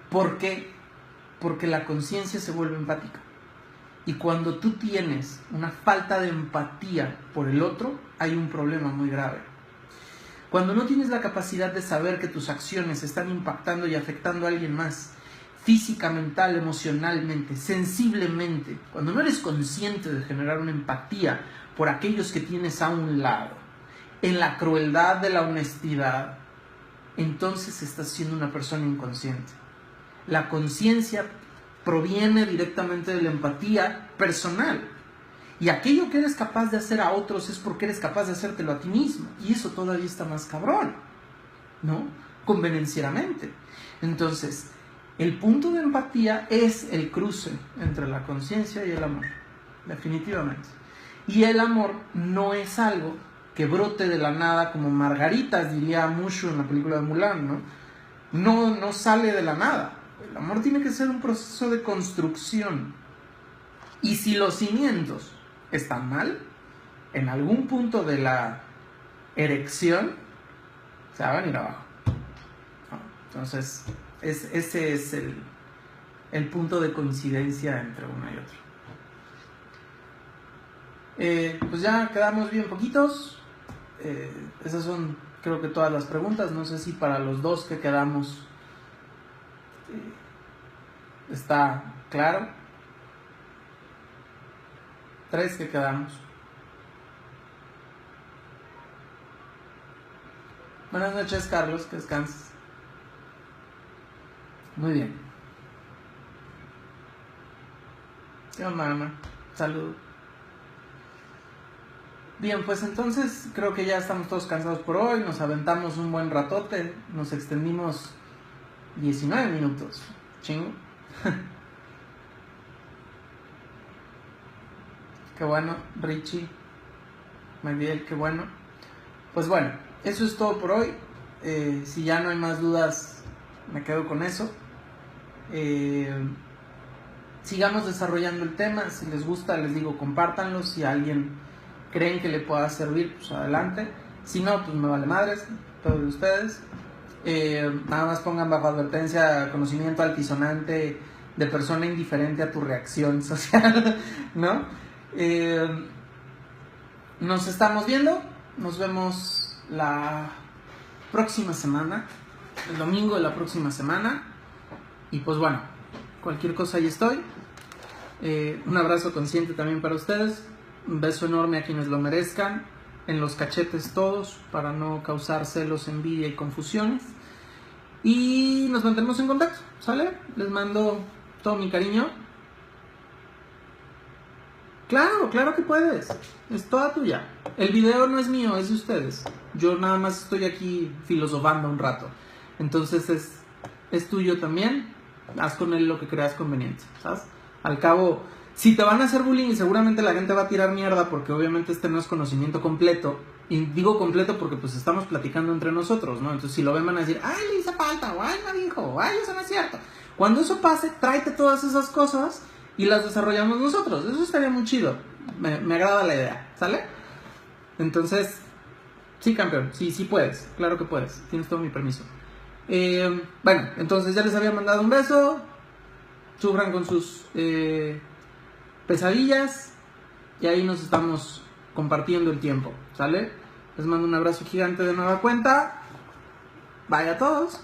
¿Por qué? Porque la conciencia se vuelve empática. Y cuando tú tienes una falta de empatía por el otro, hay un problema muy grave. Cuando no tienes la capacidad de saber que tus acciones están impactando y afectando a alguien más, física, mental, emocionalmente, sensiblemente, cuando no eres consciente de generar una empatía por aquellos que tienes a un lado, en la crueldad de la honestidad, entonces estás siendo una persona inconsciente. La conciencia proviene directamente de la empatía personal. Y aquello que eres capaz de hacer a otros es porque eres capaz de hacértelo a ti mismo. Y eso todavía está más cabrón, ¿no? Convenencieramente. Entonces, el punto de empatía es el cruce entre la conciencia y el amor. Definitivamente. Y el amor no es algo que brote de la nada como margaritas, diría Mushu en la película de Mulan, ¿no? No sale de la nada. El amor tiene que ser un proceso de construcción. Y si los cimientos están mal, en algún punto de la erección, se va a venir abajo. Entonces, ese es el punto de coincidencia entre uno y otro. Pues ya quedamos bien poquitos. Esas son, creo que todas las preguntas. No sé si para los dos que quedamos está claro. 3 que quedamos. Buenas noches, Carlos, que descanses. Muy bien. ¿Qué onda, Ana? Salud. Bien, pues entonces creo que ya estamos todos cansados por hoy. Nos aventamos un buen ratote. Nos extendimos 19 minutos. Chingo. Qué bueno, Richie, Miguel, qué bueno. Pues bueno, eso es todo por hoy. Si ya no hay más dudas, me quedo con eso. Sigamos desarrollando el tema. Si les gusta, les digo, compártanlo. Si a alguien creen que le pueda servir, pues adelante. Si no, pues me vale madres, todo de ustedes. Nada más pongan bajo advertencia conocimiento altisonante de persona indiferente a tu reacción social, ¿no? Nos estamos viendo. Nos vemos la próxima semana, el domingo de la próxima semana. Y pues bueno, cualquier cosa ahí estoy. Un abrazo consciente también para ustedes. Un beso enorme a quienes lo merezcan. En los cachetes todos, para no causar celos, envidia y confusiones. Y nos mantenemos en contacto, ¿sale? Les mando todo mi cariño. Claro que puedes. Es toda tuya. El video no es mío, es de ustedes. Yo nada más estoy aquí filosofando un rato. Entonces es tuyo también. Haz con él lo que creas conveniente, ¿sabes? Al cabo, si te van a hacer bullying, y seguramente la gente va a tirar mierda, porque obviamente este no es conocimiento completo. Y digo completo porque pues estamos platicando entre nosotros, ¿no? Entonces si lo ven van a decir, ay, le hice falta, o ay, no dijo, o ay, eso no es cierto. Cuando eso pase, tráete todas esas cosas y las desarrollamos nosotros. Eso estaría muy chido. Me agrada la idea, ¿sale? Entonces, sí, campeón, sí puedes, claro que puedes, tienes todo mi permiso. Bueno, entonces ya les había mandado un beso. Sufran con sus pesadillas. Y ahí nos estamos compartiendo el tiempo, ¿sale? Les mando un abrazo gigante de nueva cuenta. Bye a todos.